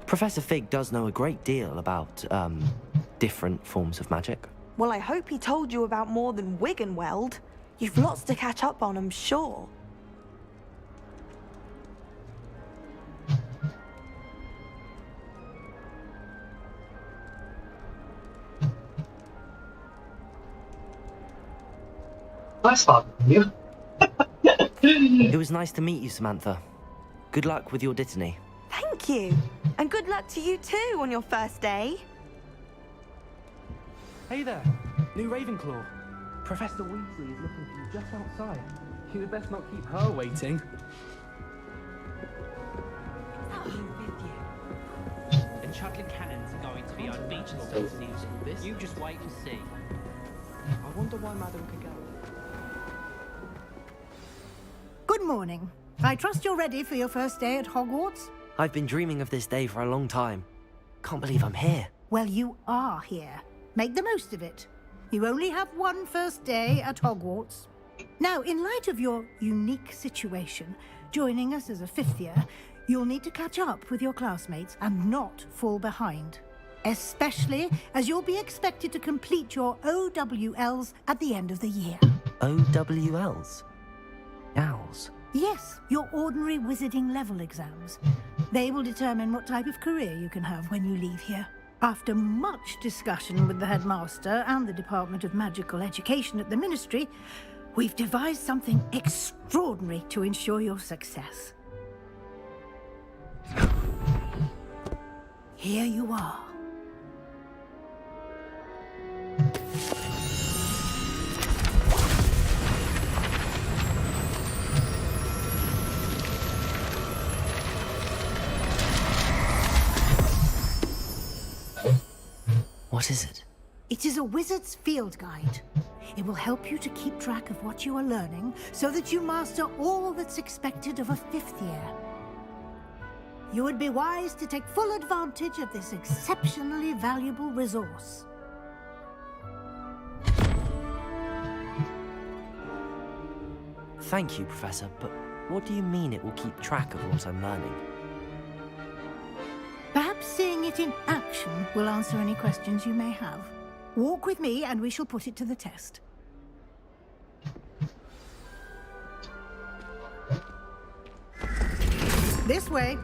Professor Fig does know a great deal about, different forms of magic.
Well, I hope he told you about more than Wiggenweld. You've lots to catch up on, I'm sure.
Nice talking to you.
It was nice to meet you, Samantha. Good luck with your Dittany.
Thank you. And good luck to you too on your first day.
Hey there, new Ravenclaw. Professor Weasley is looking for you just outside. You had best not keep her waiting.
And Chudley cannons are going to be unbeatable this season. You just wait and see.
I wonder why Madam could go.
Good morning. I trust you're ready for your first day at Hogwarts?
I've been dreaming of this day for a long time. Can't believe I'm here.
Well, you are here. Make the most of it. You only have one first day at Hogwarts. Now, in light of your unique situation, joining us as a fifth year, you'll need to catch up with your classmates and not fall behind. Especially as you'll be expected to complete your OWLs at the end of the year.
OWLs? Owls?
Yes, your ordinary wizarding level exams. They will determine what type of career you can have when you leave here. After much discussion with the headmaster and the Department of Magical Education at the Ministry, we've devised something extraordinary to ensure your success. Here you are.
What is it?
It is a wizard's field guide. It will help you to keep track of what you are learning so that you master all that's expected of a fifth year. You would be wise to take full advantage of this exceptionally valuable resource.
Thank you, Professor, but what do you mean it will keep track of what I'm learning?
Perhaps seeing it in action will answer any questions you may have. Walk with me and we shall put it to the test. This way.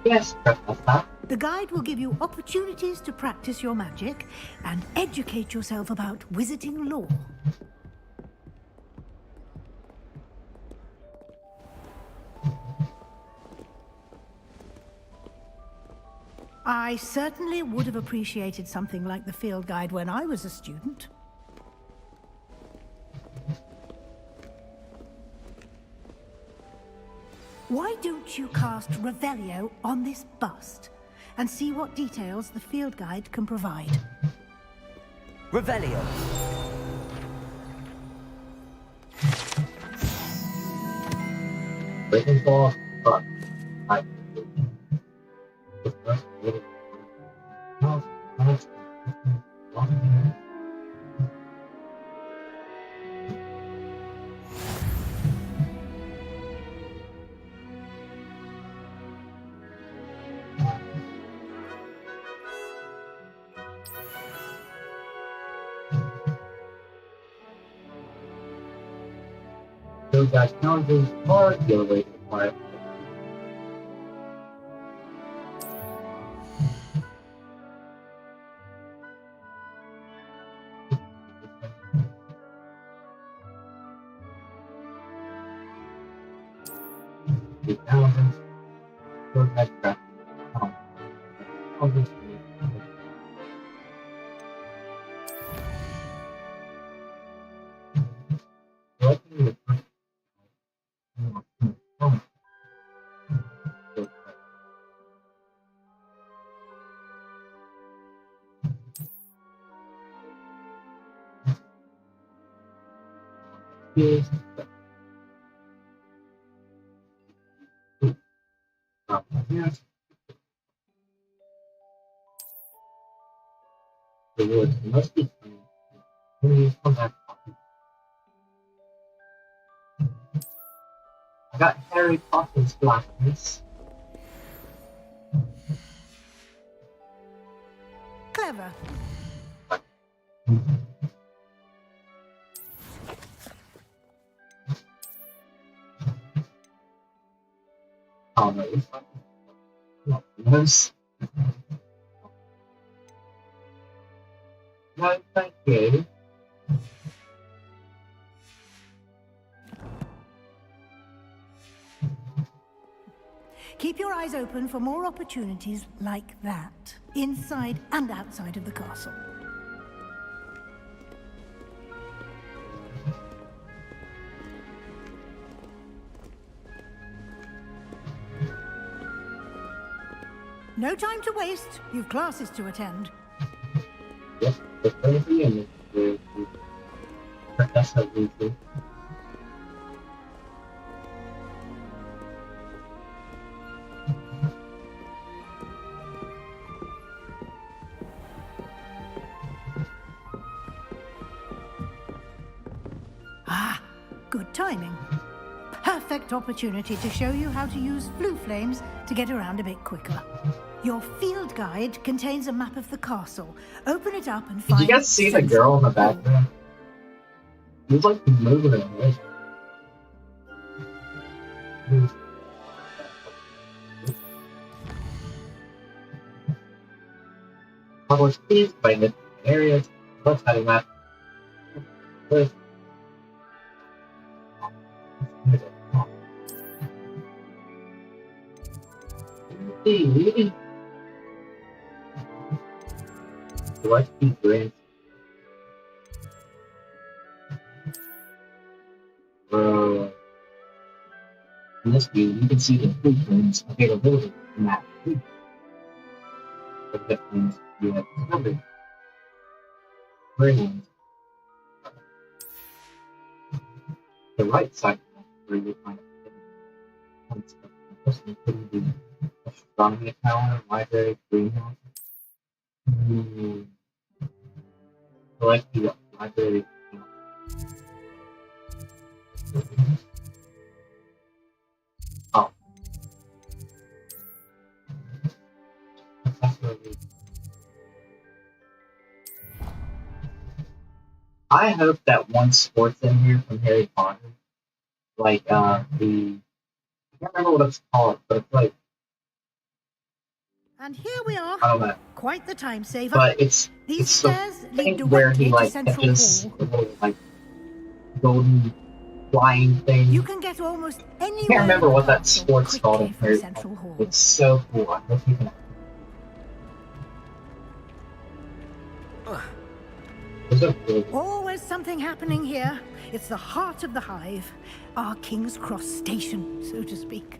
Yes, Professor.
The guide will give you opportunities to practice your magic and educate yourself about wizarding lore. I certainly would have appreciated something like the field guide when I was a student. Why don't you cast Revelio on this bust and see what details the field guide can provide?
Revelio.
Ravenclaw, but I the first little those guys challenges are the other way to acquire. The challenges, those guys craft. Obviously. Selecting the first Yes. Yes. The words must be found. Please come back. I got Harry Potter's blackness.
Clever.
Oh no, it's not worse. No, thank you.
keep your eyes open for more opportunities like that, inside and outside of the castle. No time to waste. You've classes to attend.
Yes, the crazy and the Professor Weasley.
Ah, good timing. Perfect opportunity to show you how to use blue flames to get around a bit quicker. Your field guide contains a map of the castle. Open it up and
Did
find...
you guys see the girl in the background? She was like moving her head. Hogwarts keys by the areas. Let's have a map. Let's be grand. In this view, you can see the blueprints availability in that view. The difference you have discovered. Brilliant. The right side where you find the astronomy tower, library, greenhouse. Select the library. Oh. I hope that one sports in here from Harry Potter, like I can't remember what it's called, but it's like,
And here we are.
I don't know.
Quite the time saver.
But it's
These
the
stairs lead
thing where he
directly to
like
Central
catches
Hall.
the little like golden flying thing.
You can get almost
I
anywhere.
can't remember
in the
what that
castle
sport's called in
quickly from
Harry
Central
Potter.
Hall.
It's so cool. I hope you can.
Always something happening here. It's the heart of the hive. Our King's Cross station, so to speak.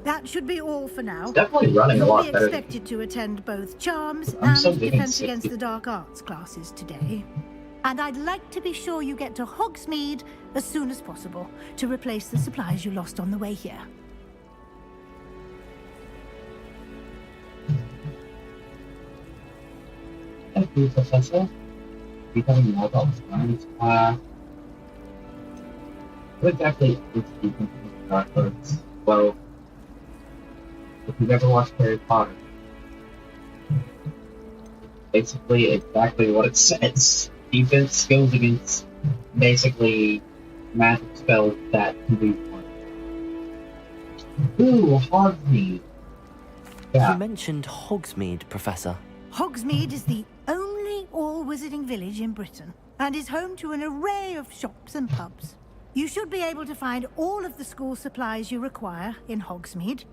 That should be all for now.
It's definitely running a
You'll
lot
be
better.
expected to attend both Charms
I'm
and
so digging
Defense
60.
Against the Dark Arts classes today. And I'd like to be sure you get to Hogsmeade as soon as possible to replace the supplies you lost on the way here.
Thank you, Professor. Be telling more about the science. What exactly is Defense Against the Dark Arts? Well, if you've ever watched Harry Potter, basically exactly what it says. Defense skills against basically magic spells that can be won. Ooh, Hogsmeade. Yeah.
You mentioned Hogsmeade, Professor.
Hogsmeade is the only all-wizarding village in Britain and is home to an array of shops and pubs. You should be able to find all of the school supplies you require in Hogsmeade.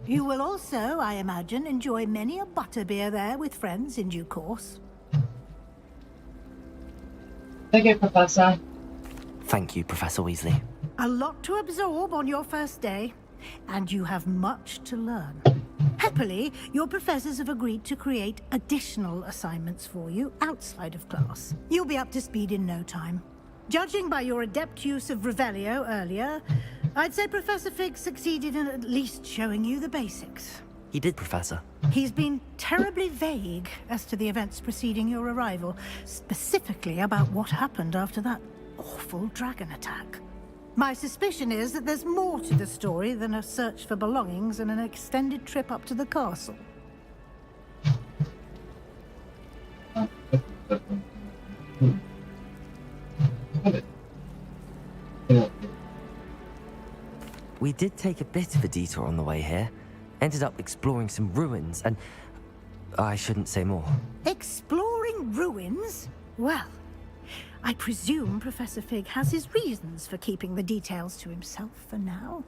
You will also, I imagine, enjoy many a butterbeer there with friends in due course.
Thank you, Professor.
Thank you, Professor Weasley.
A lot to absorb on your first day, and you have much to learn. Happily, your professors have agreed to create additional assignments for you outside of class. You'll be up to speed in no time. Judging by your adept use of Revelio earlier, I'd say Professor Fig succeeded in at least showing you the basics.
He did, Professor.
He's been terribly vague as to the events preceding your arrival, specifically about what happened after that awful dragon attack. My suspicion is that there's more to the story than a search for belongings and an extended trip up to the castle.
We did take a bit of a detour on the way here. Ended up exploring some ruins and... I shouldn't say more.
Exploring ruins? Well, I presume Professor Fig has his reasons for keeping the details to himself for now.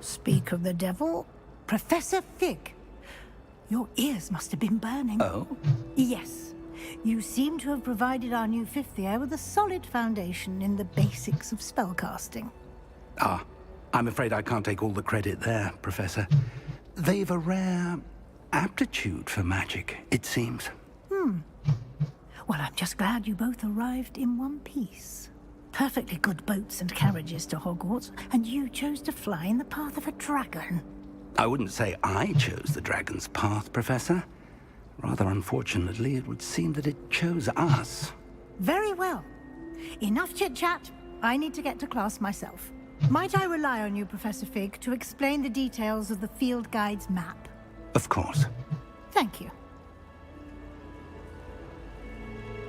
Speak of the devil, Professor Fig. Your ears must have been burning.
Oh?
Yes. You seem to have provided our new fifth year with a solid foundation in the basics of spellcasting.
Ah, I'm afraid I can't take all the credit there, Professor. They've a rare aptitude for magic, it seems.
Well, I'm just glad you both arrived in one piece. Perfectly good boats and carriages to Hogwarts, and you chose to fly in the path of a dragon.
I wouldn't say I chose the dragon's path, Professor. Rather unfortunately, it would seem that it chose us.
Very well. Enough chit-chat. I need to get to class myself. Might I rely on you, Professor Fig, to explain the details of the field guide's map?
Of course.
Thank you.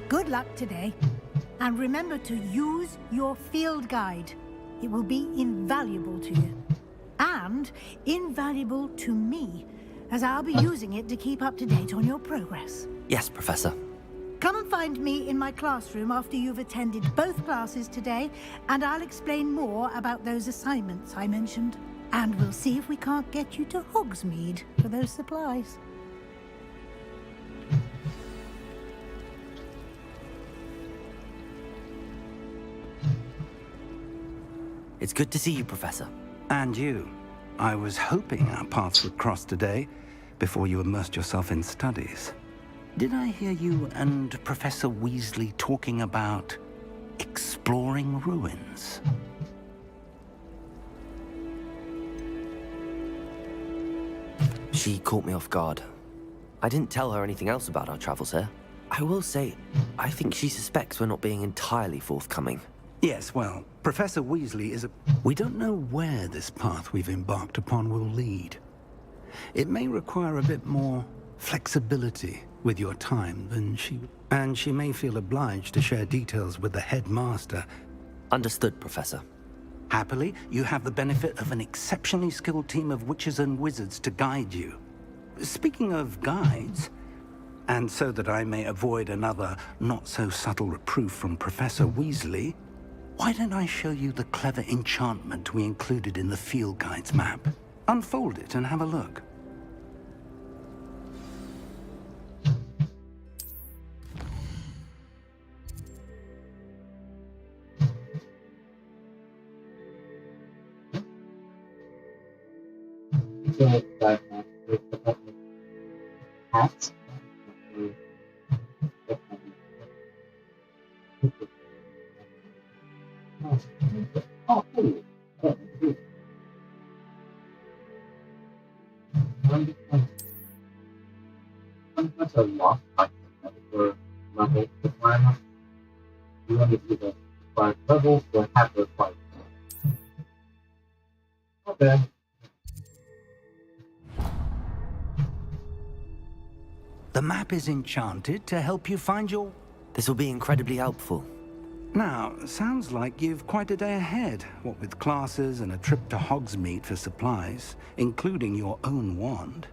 Good luck today. And remember to use your field guide. It will be invaluable to you. And invaluable to me, as I'll be using it to keep up to date on your progress.
Yes, Professor.
Come and find me in my classroom after you've attended both classes today, and I'll explain more about those assignments I mentioned. And we'll see if we can't get you to Hogsmeade for those supplies.
It's good to see you, Professor.
And you. I was hoping our paths would cross today, before you immersed yourself in studies. Did I hear you and Professor Weasley talking about exploring ruins?
She caught me off guard. I didn't tell her anything else about our travels here. I will say, I think she suspects we're not being entirely forthcoming.
Yes, well, Professor Weasley is a... We don't know where this path we've embarked upon will lead. It may require a bit more flexibility with your time than she... And she may feel obliged to share details with the headmaster.
Understood, Professor.
Happily, you have the benefit of an exceptionally skilled team of witches and wizards to guide you. Speaking of guides, and so that I may avoid another not-so-subtle reproof from Professor Weasley, why don't I show you the clever enchantment we included in the field guide's map? Unfold it and have a look.
Hats. Oh, cool. That's a lot for level requirement. You want to do the required levels or have the required. Okay.
The map is enchanted to help you find your...
This will be incredibly helpful.
Now, sounds like you've quite a day ahead, what with classes and a trip to Hogsmeade for supplies, including your own wand.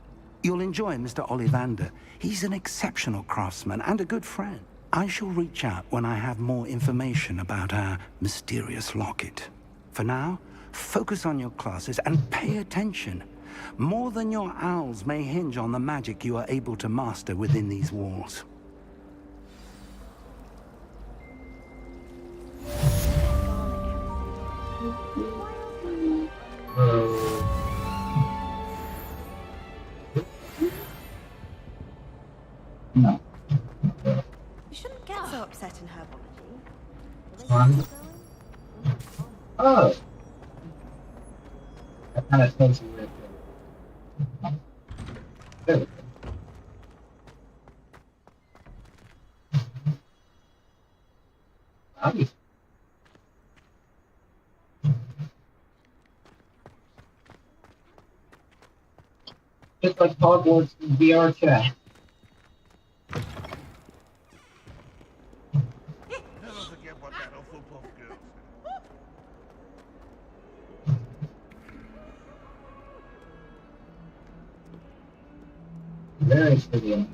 You'll enjoy Mr. Ollivander. He's an exceptional craftsman and a good friend. I shall reach out when I have more information about our mysterious locket. For now, focus on your classes and pay attention. More than your owls may hinge on the magic you are able to master within these walls.
No.
You shouldn't get so upset in herbology.
Oh. That kind of tells you where to. There we go. Nice. Just like Hogwarts VR chat.
Never forget what that Hufflepuff girl
Very studio.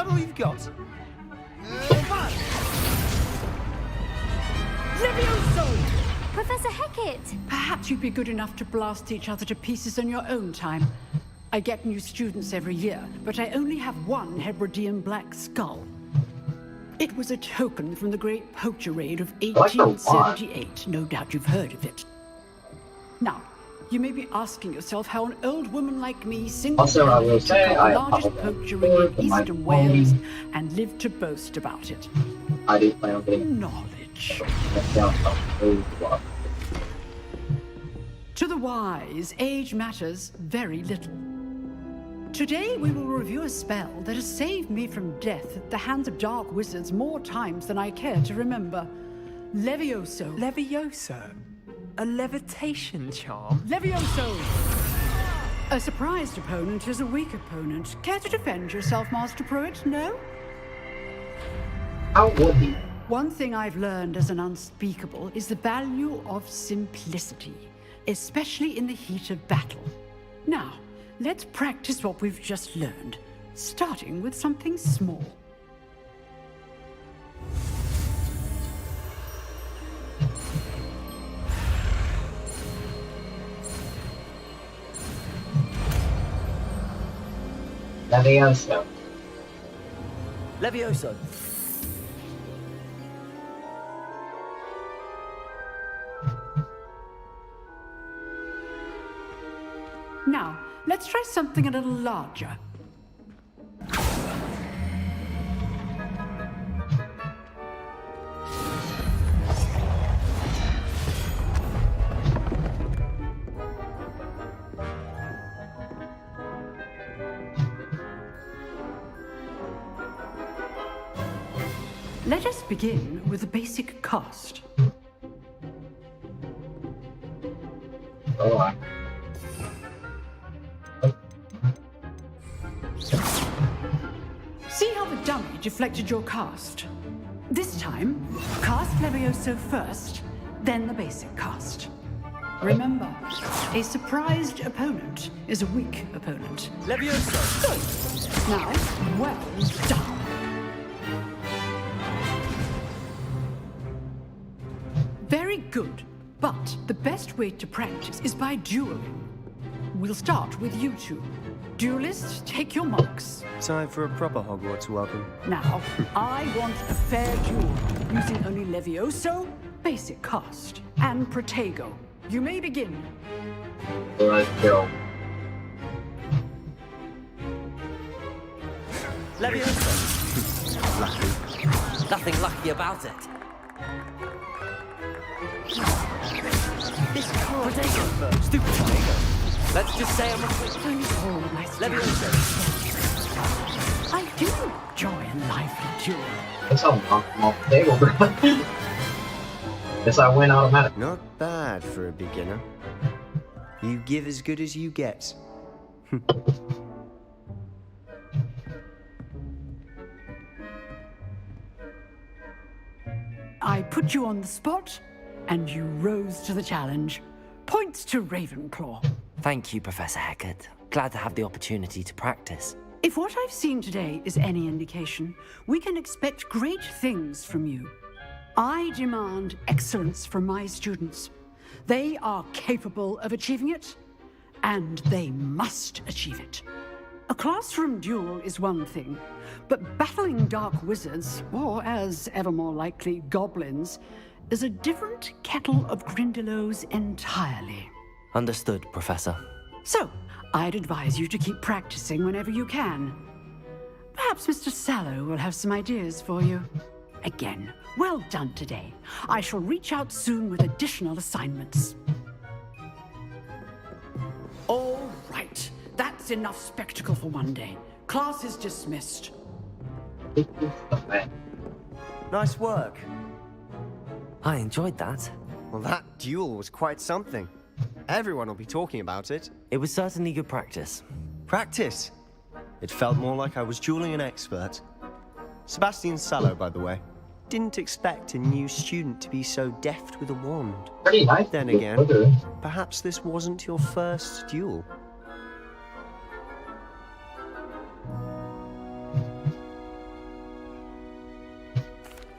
that all you've got?
Levioso!
Professor Hecat!
Perhaps you'd be good enough to blast each other to pieces in your own time. I get new students every year, but I only have one Hebridean black skull. It was a token from the Great Poacher Raid of 1878. No doubt you've heard of it. Now, you may be asking yourself how an old woman like me single-handedly took out the largest poacher raid in eastern Wales and lived to boast about it.
I do plan on getting
knowledge. To the wise, age matters very little. Today we will review a spell that has saved me from death at the hands of dark wizards more times than I care to remember. Levioso.
Levioso? A levitation charm?
Levioso! A surprised opponent is a weak opponent. Care to defend yourself, Master Pruitt? No?
How would he?
One thing I've learned as an unspeakable is the value of simplicity, especially in the heat of battle. Now, let's practice what we've just learned, starting with something small.
Levioso.
Levioso.
Now, let's try something a little larger. Let us begin with a basic cast.
Oh,
See how the dummy deflected your cast? This time, cast Levioso first, then the basic cast. Remember, a surprised opponent is a weak opponent.
Levioso!
Good. Now, well done. Very good, but the best way to practice is by dueling. We'll start with you two. Duelists, take your marks.
Time for a proper Hogwarts welcome.
Now, I want a fair duel, using only Levioso, basic cast, and Protego. You may begin.
let's go.
Levioso!
Lucky.
Nothing lucky about it. This Protego! Stupid Protego! Let's just say I'm a Levioso!
I do enjoy a lively duel.
Guess I'll knock him off the table, bro. Guess I win automatic.
Not bad for a beginner. You give as good as you get.
I put you on the spot, and you rose to the challenge. Points to Ravenclaw.
Thank you, Professor Hecat. Glad to have the opportunity to practice.
If what I've seen today is any indication, we can expect great things from you. I demand excellence from my students. They are capable of achieving it, and they must achieve it. A classroom duel is one thing, but battling dark wizards, or as ever more likely, goblins, is a different kettle of Grindylows entirely.
Understood, Professor.
So, I'd advise you to keep practicing whenever you can. Perhaps Mr. Sallow will have some ideas for you. Again, well done today. I shall reach out soon with additional assignments. All right. That's enough spectacle for one day. Class is dismissed.
Nice work.
I enjoyed that.
Well, that duel was quite something. Everyone will be talking about it.
It was certainly good practice.
Practice? It felt more like I was dueling an expert. Sebastian Sallow, by the way. Didn't expect a new student to be so deft with a wand.
Pretty nice.
Then again, perhaps this wasn't your first duel.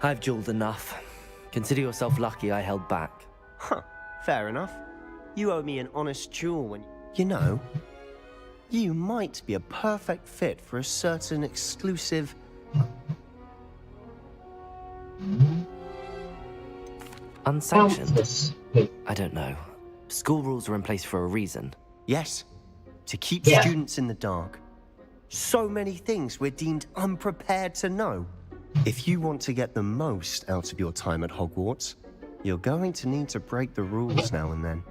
I've jeweled enough. Consider yourself lucky I held back.
Huh, fair enough. You owe me an honest jewel when... You know, you might be a perfect fit for a certain exclusive...
Unsanctioned? I don't know. School rules are in place for a reason.
Yes, to keep students in the dark. So many things we're deemed unprepared to know. If you want to get the most out of your time at Hogwarts, you're going to need to break the rules now and then.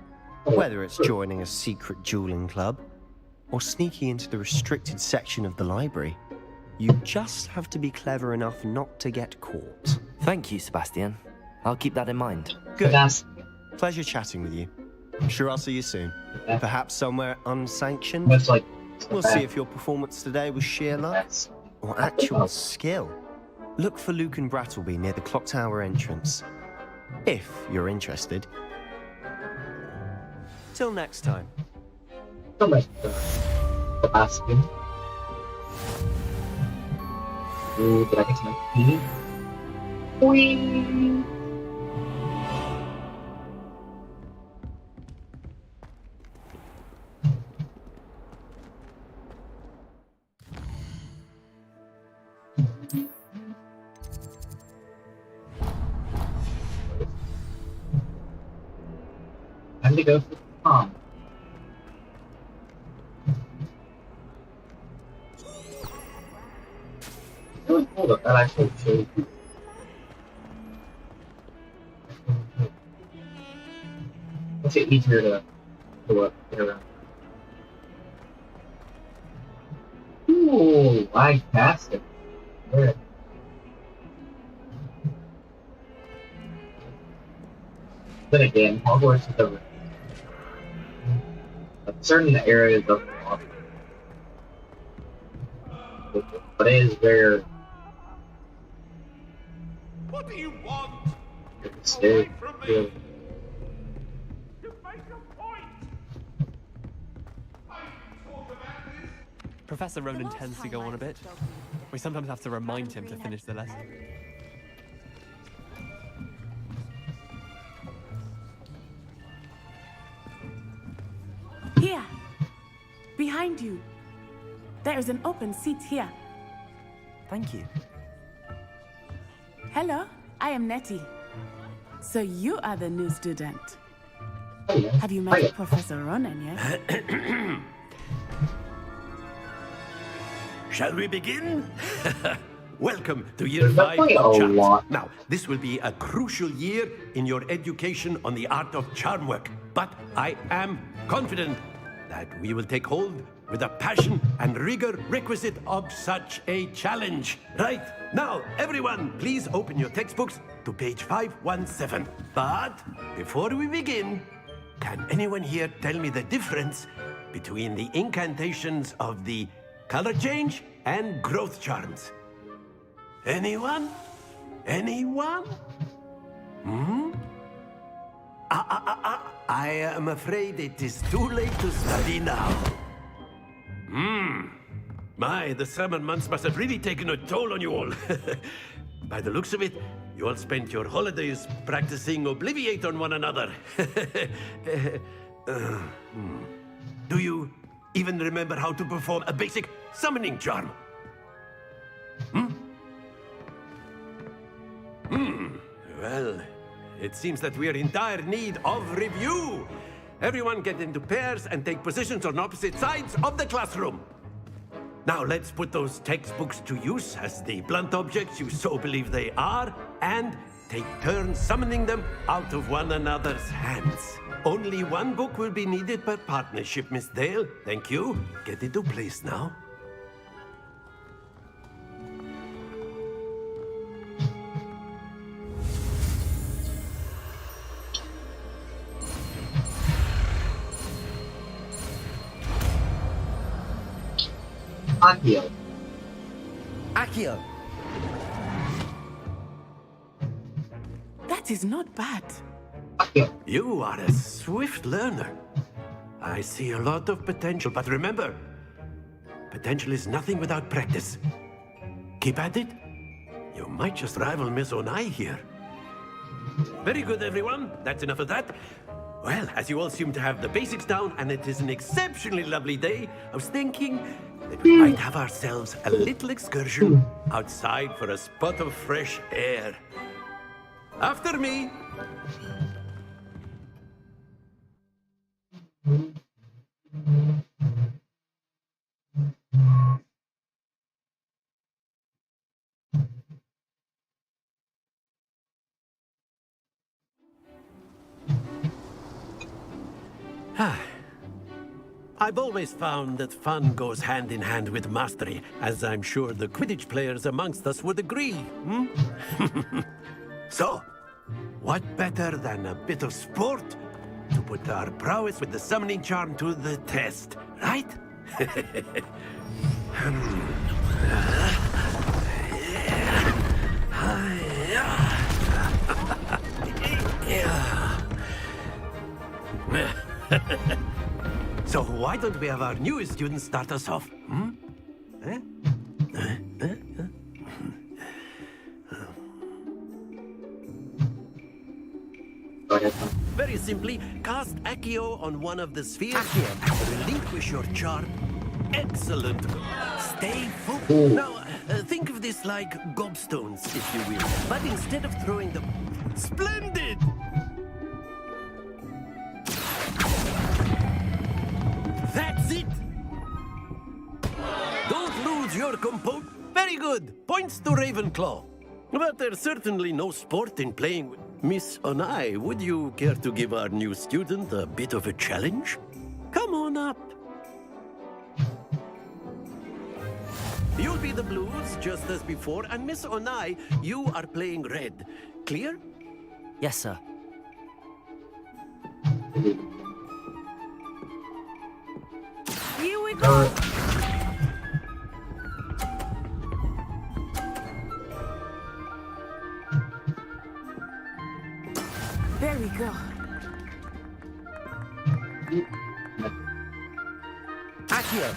Whether it's joining a secret dueling club, or sneaking into the restricted section of the library, you just have to be clever enough not to get caught.
Thank you, Sebastian. I'll keep that in mind.
Good. Pleasure chatting with you. I'm sure I'll see you soon. Perhaps somewhere unsanctioned. We'll see if your performance today was sheer luck or actual skill. Look for Luke and Brattleby near the clock tower entrance, if you're interested. Till next time.
Sebastian. Ooh, did I get my key? Whee! Time to go for the prom. It's really cool that that actually shows you. Makes it easier to get around. Ooh, fantastic. Good. Then again, Hogwarts is over. Certain areas of Hogwarts, but it is where.
What do you want?
It's very good.
Professor Ronan tends to go on a bit. We sometimes have to remind him to finish the lesson.
Here, behind you. There is an open seat here.
Thank you.
Hello, I am Nettie. So you are the new student. Have you met Professor Ronan yet?
Shall we begin? Welcome to year 5 of charms. Now, this will be a crucial year in your education on the art of charm work. But I am confident that we will take hold with the passion and rigor requisite of such a challenge. Right, now, everyone, please open your textbooks to page 517. But before we begin, can anyone here tell me the difference between the incantations of the color change and growth charms? Anyone? Anyone? I am afraid it is too late to study now. My, the summer months must have really taken a toll on you all. By the looks of it, you all spent your holidays practicing Obliviate on one another. Do you even remember how to perform a basic summoning charm? Well, it seems that we are in dire need of review. Everyone get into pairs and take positions on opposite sides of the classroom. Now let's put those textbooks to use as the blunt objects you so believe they are, and take turns summoning them out of one another's hands. Only one book will be needed per partnership, Miss Dale. Thank you. Get into place now.
Accio.
Accio.
That is not bad.
You are a swift learner. I see a lot of potential, but remember, potential is nothing without practice. Keep at it, You might just rival Miss Onai here. Very good, everyone. That's enough of that. Well, as you all seem to have the basics down, and it is an exceptionally lovely day, I was thinking that we might have ourselves a little excursion outside for a spot of fresh air. After me. I've always found that fun goes hand in hand with mastery, as I'm sure the Quidditch players amongst us would agree, hmm? So, what better than a bit of sport to put our prowess with the summoning charm to the test, right? So why don't we have our newest student start us off? Hmm? Very simply, cast Accio on one of the spheres and relinquish your charm. Excellent. Stay focused. Now, think of this like gobstones, if you will. But instead of throwing them... Splendid! That's it! Don't lose your composure. Very good. Points to Ravenclaw. But there's certainly no sport in playing with Miss Onai. Would you care to give our new student a bit of a challenge? Come on up. You'll be the blues, just as before, and Miss Onai, you are playing red. Clear?
Yes, sir.
Here we go. There we go.
Accio.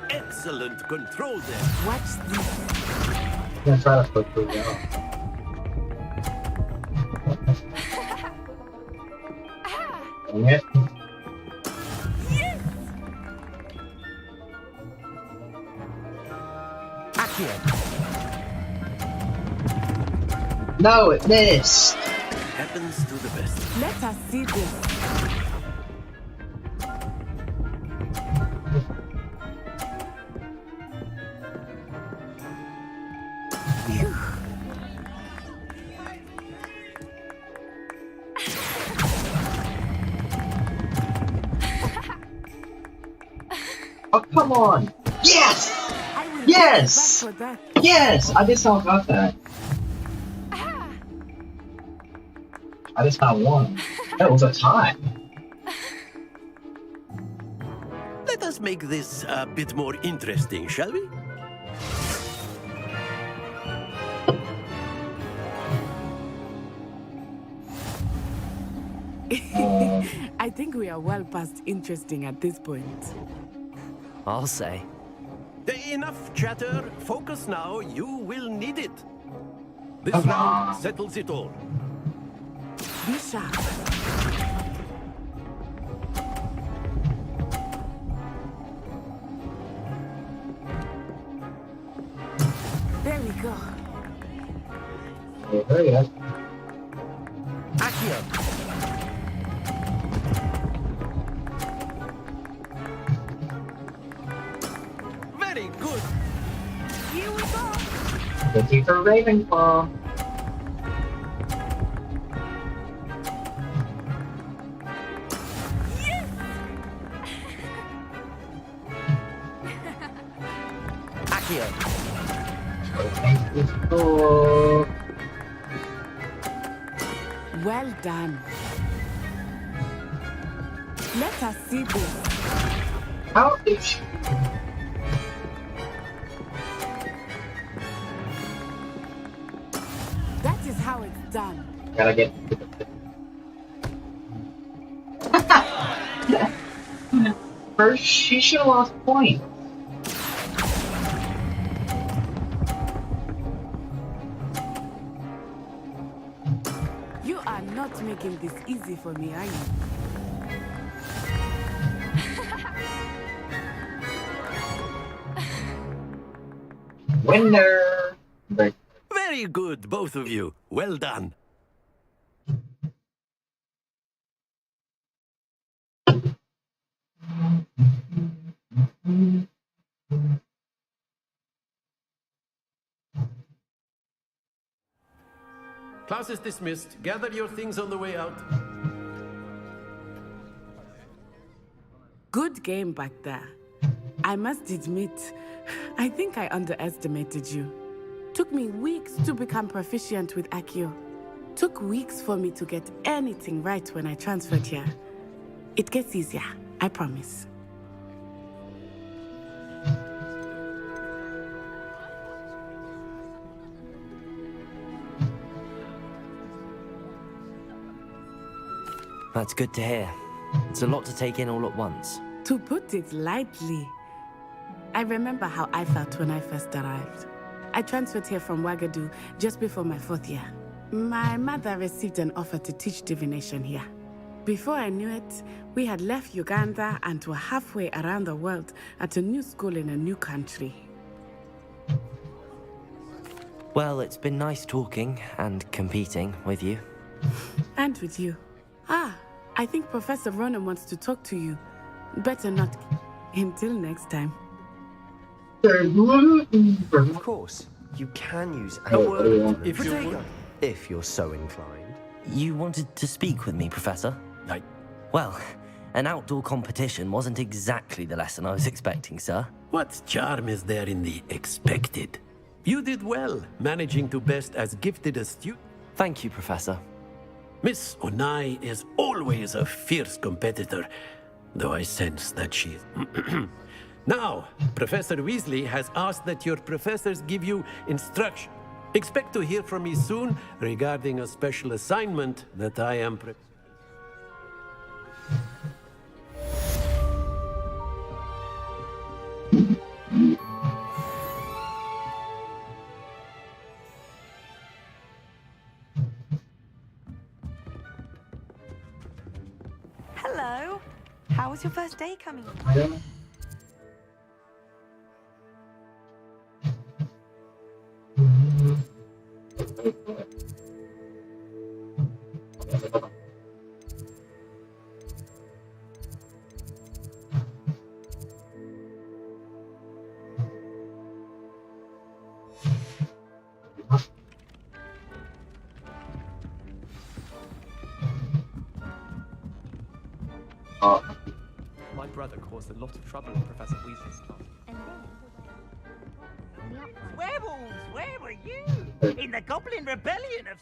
Excellent control there.
Watch this.
I'm gonna try to flip through now. Dang it. No, it missed.
Happens to the best.
Let us see this.
Oh, come on! Yes! Yes! Yes! I just now got that. I just found one. That was a tie.
Let us make this a bit more interesting, shall we?
I think we are well past interesting at this point.
I'll say.
Enough chatter. Focus now. You will need it. This round settles it all.
Be sharp. There we go.
There you go.
Accio. Very good.
Here we go.
Thank you for Ravenclaw.
Accio.
Thank you for...
Well done. Let us see this.
How is she?
That is how it's done.
Gotta get... First, she should have lost points.
You are not making this easy for me, are you?
Winner!
Very good, both of you. Well done.
Class is dismissed. Gather your things on the way out.
Good game back there. I must admit, I think I underestimated you. Took me weeks to become proficient with Accio. Took weeks for me to get anything right when I transferred here. It gets easier, I promise.
That's good to hear. It's a lot to take in all at once.
To put it lightly, I remember how I felt when I first arrived. I transferred here from Wagadu just before my 4th year. My mother received an offer to teach divination here. Before I knew it, we had left Uganda and were halfway around the world at a new school in a new country.
Well, it's been nice talking and competing with you.
And with you. Ah, I think Professor Ronan wants to talk to you. Better not. Until next time.
Of course, you can use
A word,
if you're so inclined.
You wanted to speak with me, Professor? Well, an outdoor competition wasn't exactly the lesson I was expecting, sir.
What charm is there in the expected? You did well, managing to best as gifted a student.
Thank you, Professor.
Miss Onai is always a fierce competitor, though I sense that she is... Now, Professor Weasley has asked that your professors give you instruction. Expect to hear from me soon regarding a special assignment that I am
Hello. How was your first day coming?
My brother caused a lot of trouble in Professor Weasley's class.
Werewolves, where were you? In the Goblin Rebellion of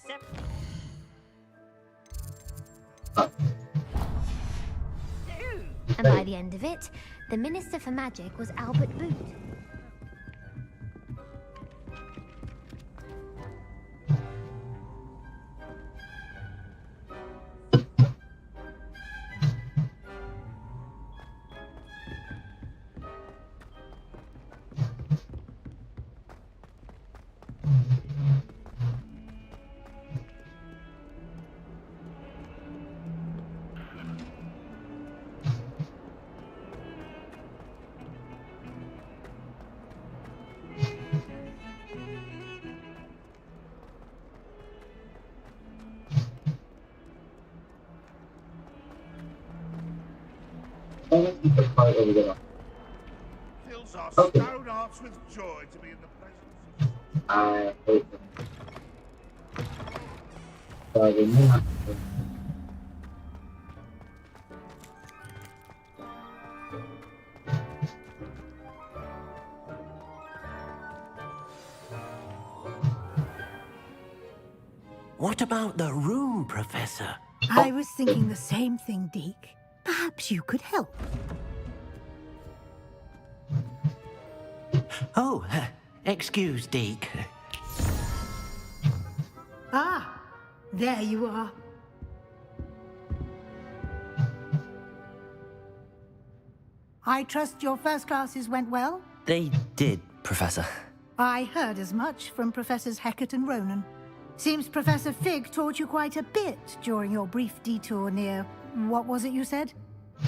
And by the end of it, the Minister for Magic was Albert Boot.
Fills our stone hearts with joy to be in the presence of...
I hate them.
What about the room, Professor?
I was thinking the same thing, Deke. Perhaps you could help.
Oh, excuse, Deke.
Ah, there you are. I trust your first classes went well?
They did, Professor.
I heard as much from Professors Hecat and Ronan. Seems Professor Fig taught you quite a bit during your brief detour near... what was it you said?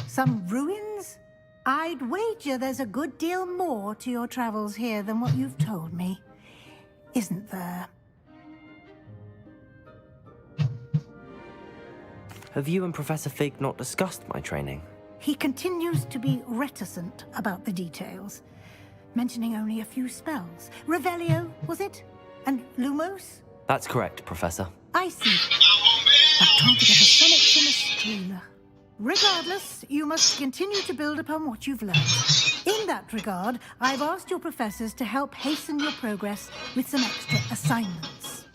Some ruins? I'd wager there's a good deal more to your travels here than what you've told me. Isn't there?
Have you and Professor Fig not discussed my training?
He continues to be reticent about the details, mentioning only a few spells. Revelio, was it? And Lumos?
That's correct, Professor.
I see. I've tried to get a sonic from a streamer. Regardless, you must continue to build upon what you've learned. In that regard, I've asked your professors to help hasten your progress with some extra assignments.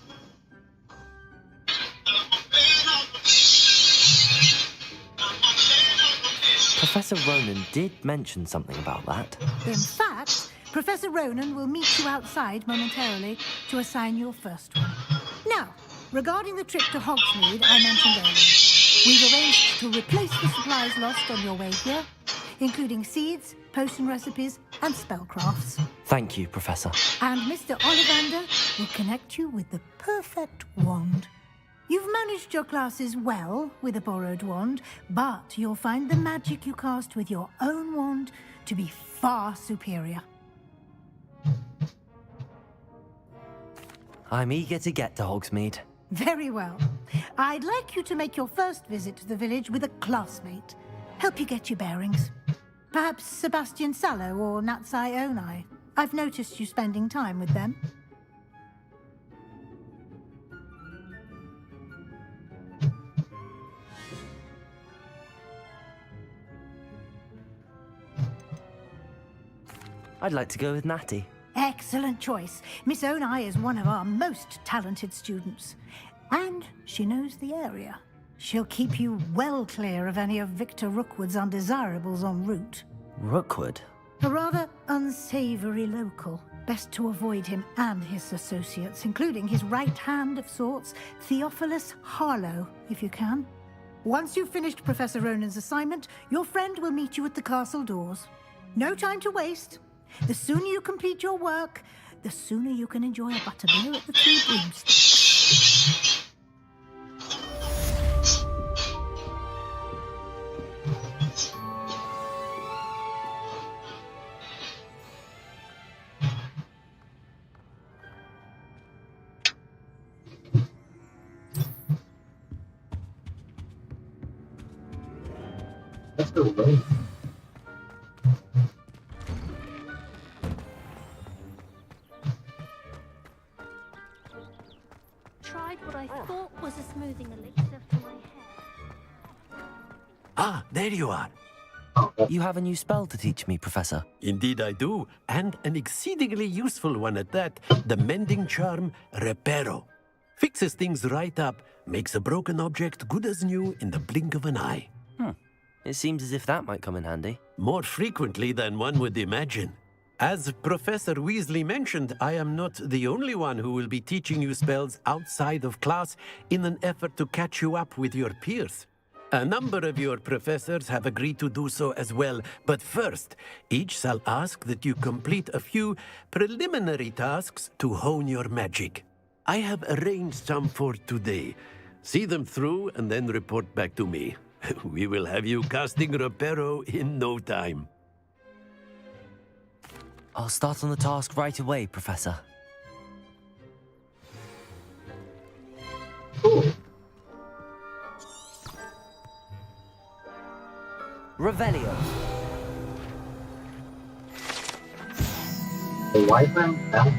Professor Ronan did mention something about that.
In fact, Professor Ronan will meet you outside momentarily to assign your first one. Now, regarding the trip to Hogsmeade I mentioned earlier, we've arranged to replace the supplies lost on your way here, including seeds, potion recipes, and spellcrafts.
Thank you, Professor.
And Mr. Ollivander will connect you with the perfect wand. You've managed your classes well with a borrowed wand, but you'll find the magic you cast with your own wand to be far superior.
I'm eager to get to Hogsmeade.
Very well. I'd like you to make your first visit to the village with a classmate. Help you get your bearings. Perhaps Sebastian Sallow or Natsai Onai. I've noticed you spending time with them.
I'd like to go with Natty.
Excellent choice. Miss Onai is one of our most talented students. And she knows the area. She'll keep you well clear of any of Victor Rookwood's undesirables en route.
Rookwood?
A rather unsavory local. Best to avoid him and his associates, including his right hand of sorts, Theophilus Harlow, if you can. Once you've finished Professor Ronan's assignment, your friend will meet you at the castle doors. No time to waste. The sooner you complete your work, the sooner you can enjoy a butterbeer at the Three Broomsticks.
That's the road.
Tried what I thought was a smoothing elixir for my hair.
Ah, there you are.
You have a new spell to teach me, Professor.
Indeed I do, and an exceedingly useful one at that. The mending charm, Reparo. Fixes things right up, makes a broken object good as new in the blink of an eye.
It seems as if that might come in handy.
More frequently than one would imagine. As Professor Weasley mentioned, I am not the only one who will be teaching you spells outside of class in an effort to catch you up with your peers. A number of your professors have agreed to do so as well, but first, each shall ask that you complete a few preliminary tasks to hone your magic. I have arranged some for today. See them through and then report back to me. We will have you casting Reparo in no time.
I'll start on the task right away, Professor. Revelio.
The Wi-Fi now?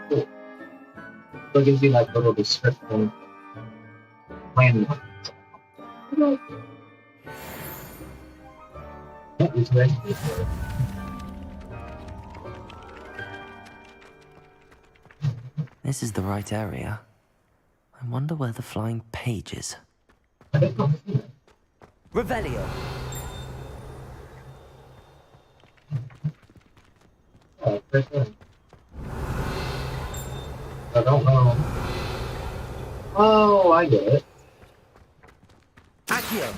Cool. So it gives you like a little description. Plan. That was ready before.
This is the right area. I wonder where the flying page is. Revelio.
Oh, I don't know. Oh, I get it.
Accio.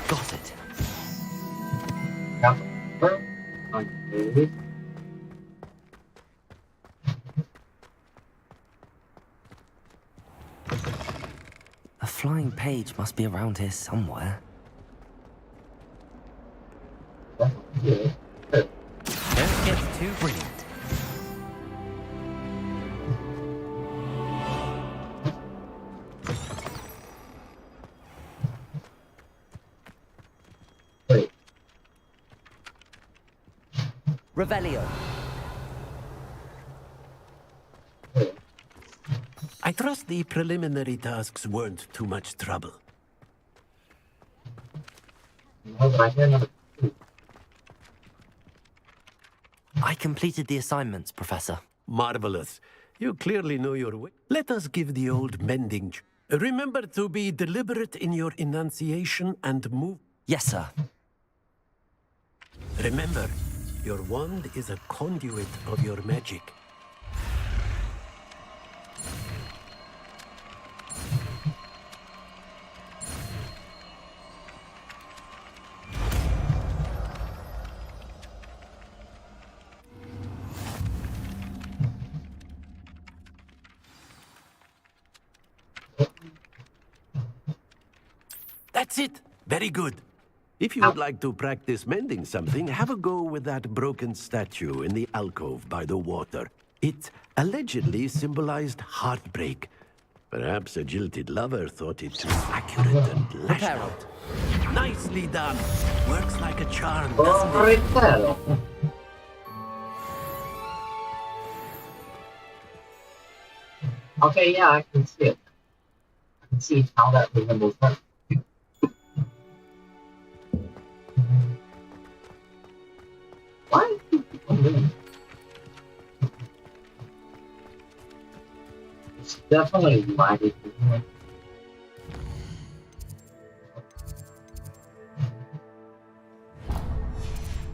Got it. A flying page must be around here somewhere.
Don't
get too brilliant.
Revelio.
I trust the preliminary tasks weren't too much trouble.
I completed the assignments, Professor.
Marvelous. You clearly know your way. Let us give the old mending. Remember to be deliberate in your enunciation and move.
Yes, sir.
Remember, your wand is a conduit of your magic. That's it. Very good. If you would like to practice mending something, have a go with that broken statue in the alcove by the water. It allegedly symbolized heartbreak. Perhaps a jilted lover thought it too accurate and lashed out. Nicely done. Works like a charm, doesn't it?
Okay, yeah, I can see it. I can see how that resembles her. Why do people doing? It's definitely lighted.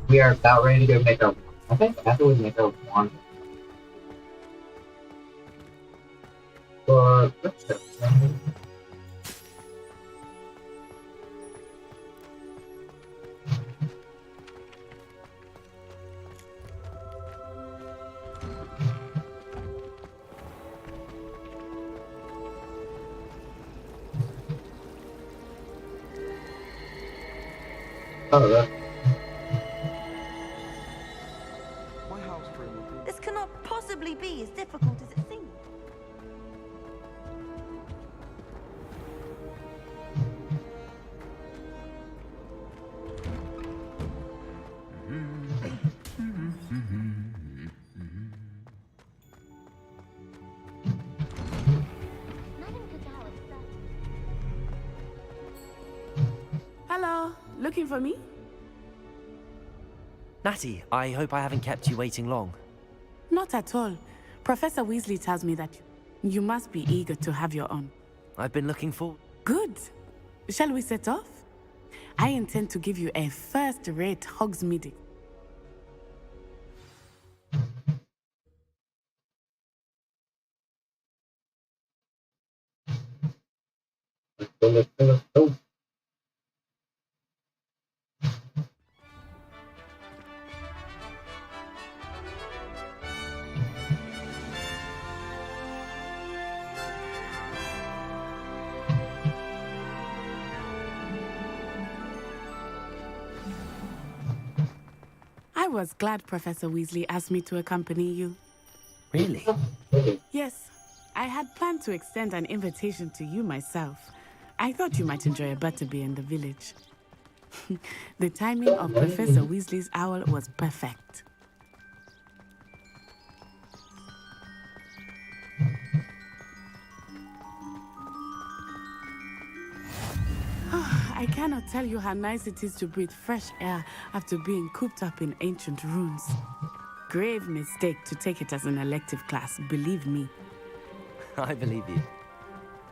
We are about ready to go make our. I think after we make our wand. For
This cannot possibly be as difficult as it seems.
Hello, looking for me?
Natty, I hope I haven't kept you waiting long.
Not at all. Professor Weasley tells me that you must be eager to have your own.
I've been looking forward.
Good. Shall we set off? I intend to give you a first-rate Hogsmeade.
Let's go.
I was glad Professor Weasley asked me to accompany you.
Really?
Yes. I had planned to extend an invitation to you myself. I thought you might enjoy a butterbeer in the village. The timing of Professor Weasley's owl was perfect. I cannot tell you how nice it is to breathe fresh air after being cooped up in ancient ruins. Grave mistake to take it as an elective class, believe me.
I believe you.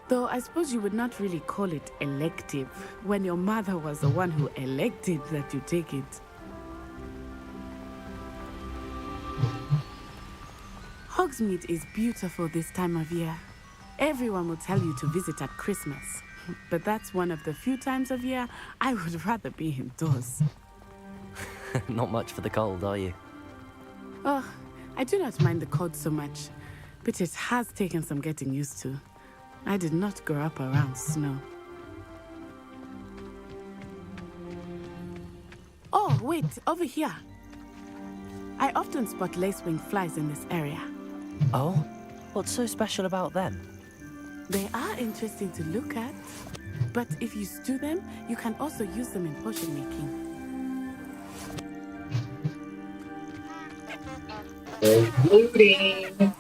Though I suppose you would not really call it elective when your mother was the one who elected that you take it. Hogsmeade is beautiful this time of year. Everyone will tell you to visit at Christmas, but that's one of the few times of year I would rather be indoors.
Not much for the cold, are you?
Oh, I do not mind the cold so much, but it has taken some getting used to. I did not grow up around snow. Oh, wait, over here. I often spot lacewing flies in this area.
Oh? What's so special about them?
They are interesting to look at, but if you stew them, you can also use them in potion making.
There's looting!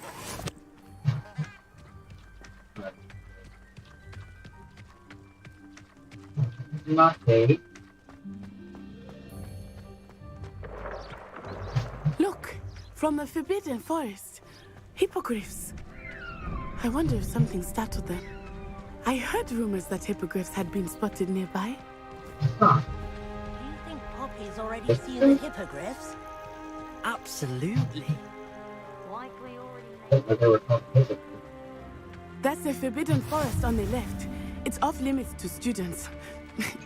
Okay.
Look, from the Forbidden Forest. Hippogriffs. I wonder if something startled them. I heard rumors that hippogriffs had been spotted nearby.
Huh.
Do you think Poppy's already seen the hippogriffs?
Absolutely.
Likely already.
They were called hippogriffs.
That's the Forbidden Forest on the left. It's off limits to students,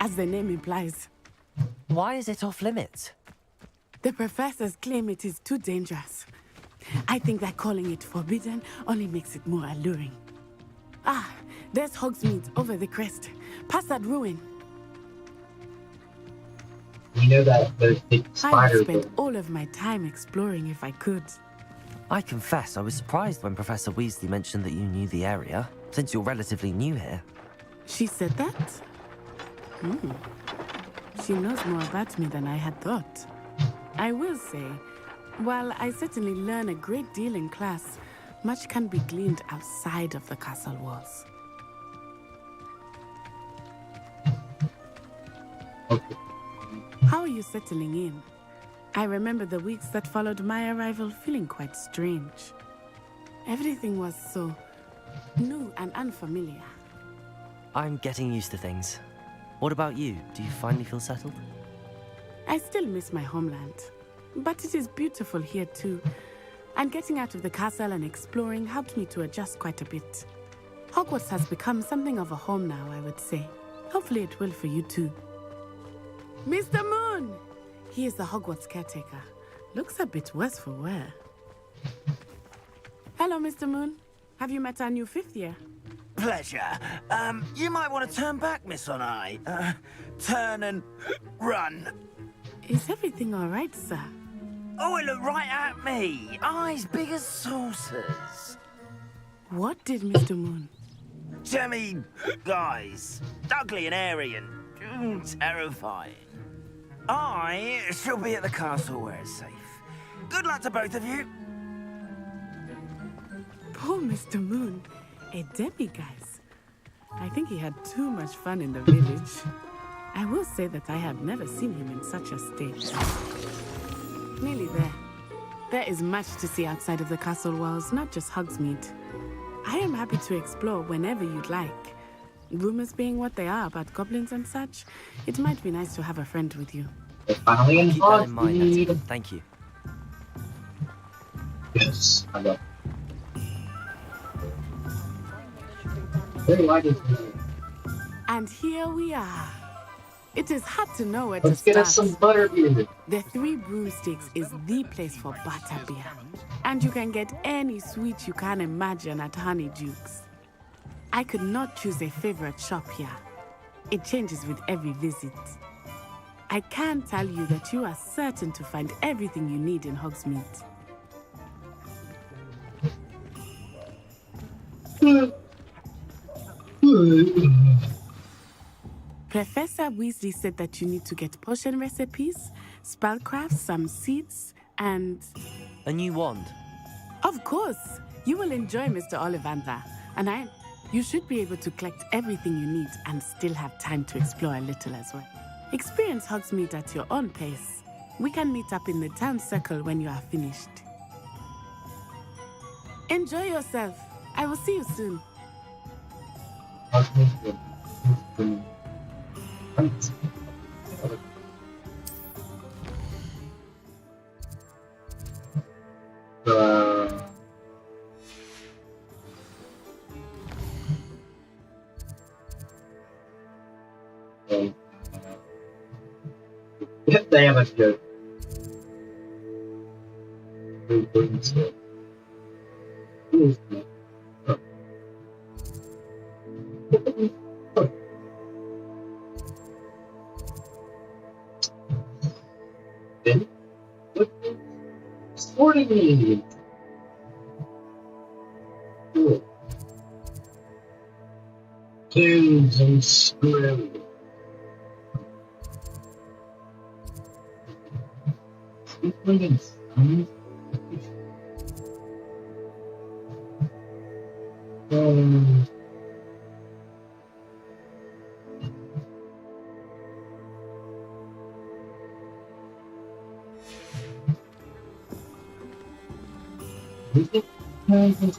as the name implies.
Why is it off limits?
The professors claim it is too dangerous. I think that calling it forbidden only makes it more alluring. Ah, there's Hogsmeade over the crest. Past that ruin.
You know that there's big
I would
spiders.
spend all of my time exploring if I could.
I confess I was surprised when Professor Weasley mentioned that you knew the area, since you're relatively new here.
She said that? She knows more about me than I had thought. I will say, while I certainly learn a great deal in class, much can be gleaned outside of the castle walls. How are you settling in? I remember the weeks that followed my arrival feeling quite strange. Everything was so new and unfamiliar.
I'm getting used to things. What about you? Do you finally feel settled?
I still miss my homeland, but it is beautiful here too. And getting out of the castle and exploring helped me to adjust quite a bit. Hogwarts has become something of a home now, I would say. Hopefully it will for you too. Mr. Moon! He is the Hogwarts caretaker. Looks a bit worse for wear. Hello, Mr. Moon. Have you met our new fifth year?
Pleasure. You might want to turn back, Miss Onai. Turn and run.
Is everything all right, sir?
Oh, it looked right at me. Eyes big as saucers.
What did Mr. Moon?
Jemmy, guys. Ugly and airy and terrifying. I shall be at the castle where it's safe. Good luck to both of you.
Poor Mr. Moon. A demiguise. I think he had too much fun in the village. I will say that I have never seen him in such a state. Nearly there. There is much to see outside of the castle walls, not just Hogsmeade. I am happy to explore whenever you'd like. Rumors being what they are about goblins and such, it might be nice to have a friend with you.
Finally in
Keep that in mind,
Hogsmeade.
Natty. Thank you.
Yes, I love. Very light is good.
And here we are. It is hard to know where
Let's
to
get
start.
us some butterbeer.
The Three Broomsticks is the place for butterbeer. And you can get any sweet you can imagine at Honeydukes. I could not choose a favorite shop here. It changes with every visit. I can tell you that you are certain to find everything you need in Hogsmeade. Professor Weasley said that you need to get potion recipes, spellcraft, some seeds, and...
A new wand.
Of course! You will enjoy Mr. Ollivander. And you should be able to collect everything you need and still have time to explore a little as well. Experience Hogsmeade at your own pace. We can meet up in the town circle when you are finished. Enjoy yourself. I will see you soon.
They have a joke. Who wouldn't say? Who's me? Then, sporting me. Cool. Tunes and screw. Speaking sounds.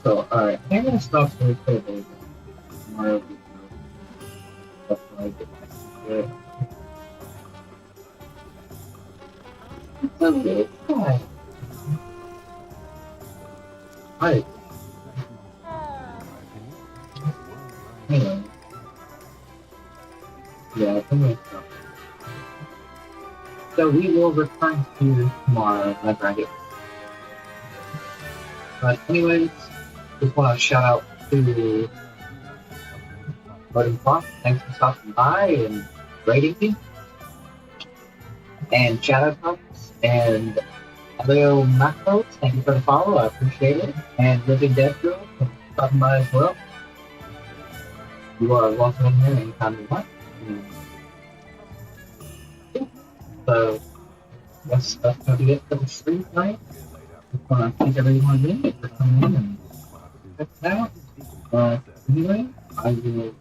So, alright, I'm gonna stop for a little tomorrow. That's why I get my It's okay, it's fine. Alright. Anyway. Yeah, I think it's fine. So we will return to you tomorrow whenever I get. But anyways, just want to shout out to Loading Fox. Thanks for stopping by and rating me. And Shadow Fox and Leo Macros, thank you for the follow, I appreciate it. And Living Dead Girl, thanks for stopping by as well. You are welcome in here anytime you want. So, that's going to be it for the stream tonight. Just want to thank everyone again for coming in and check it out. Anyway, I will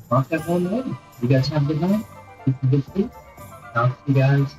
talk that one later. You guys have a good night. Keep a good sleep. Talk to you guys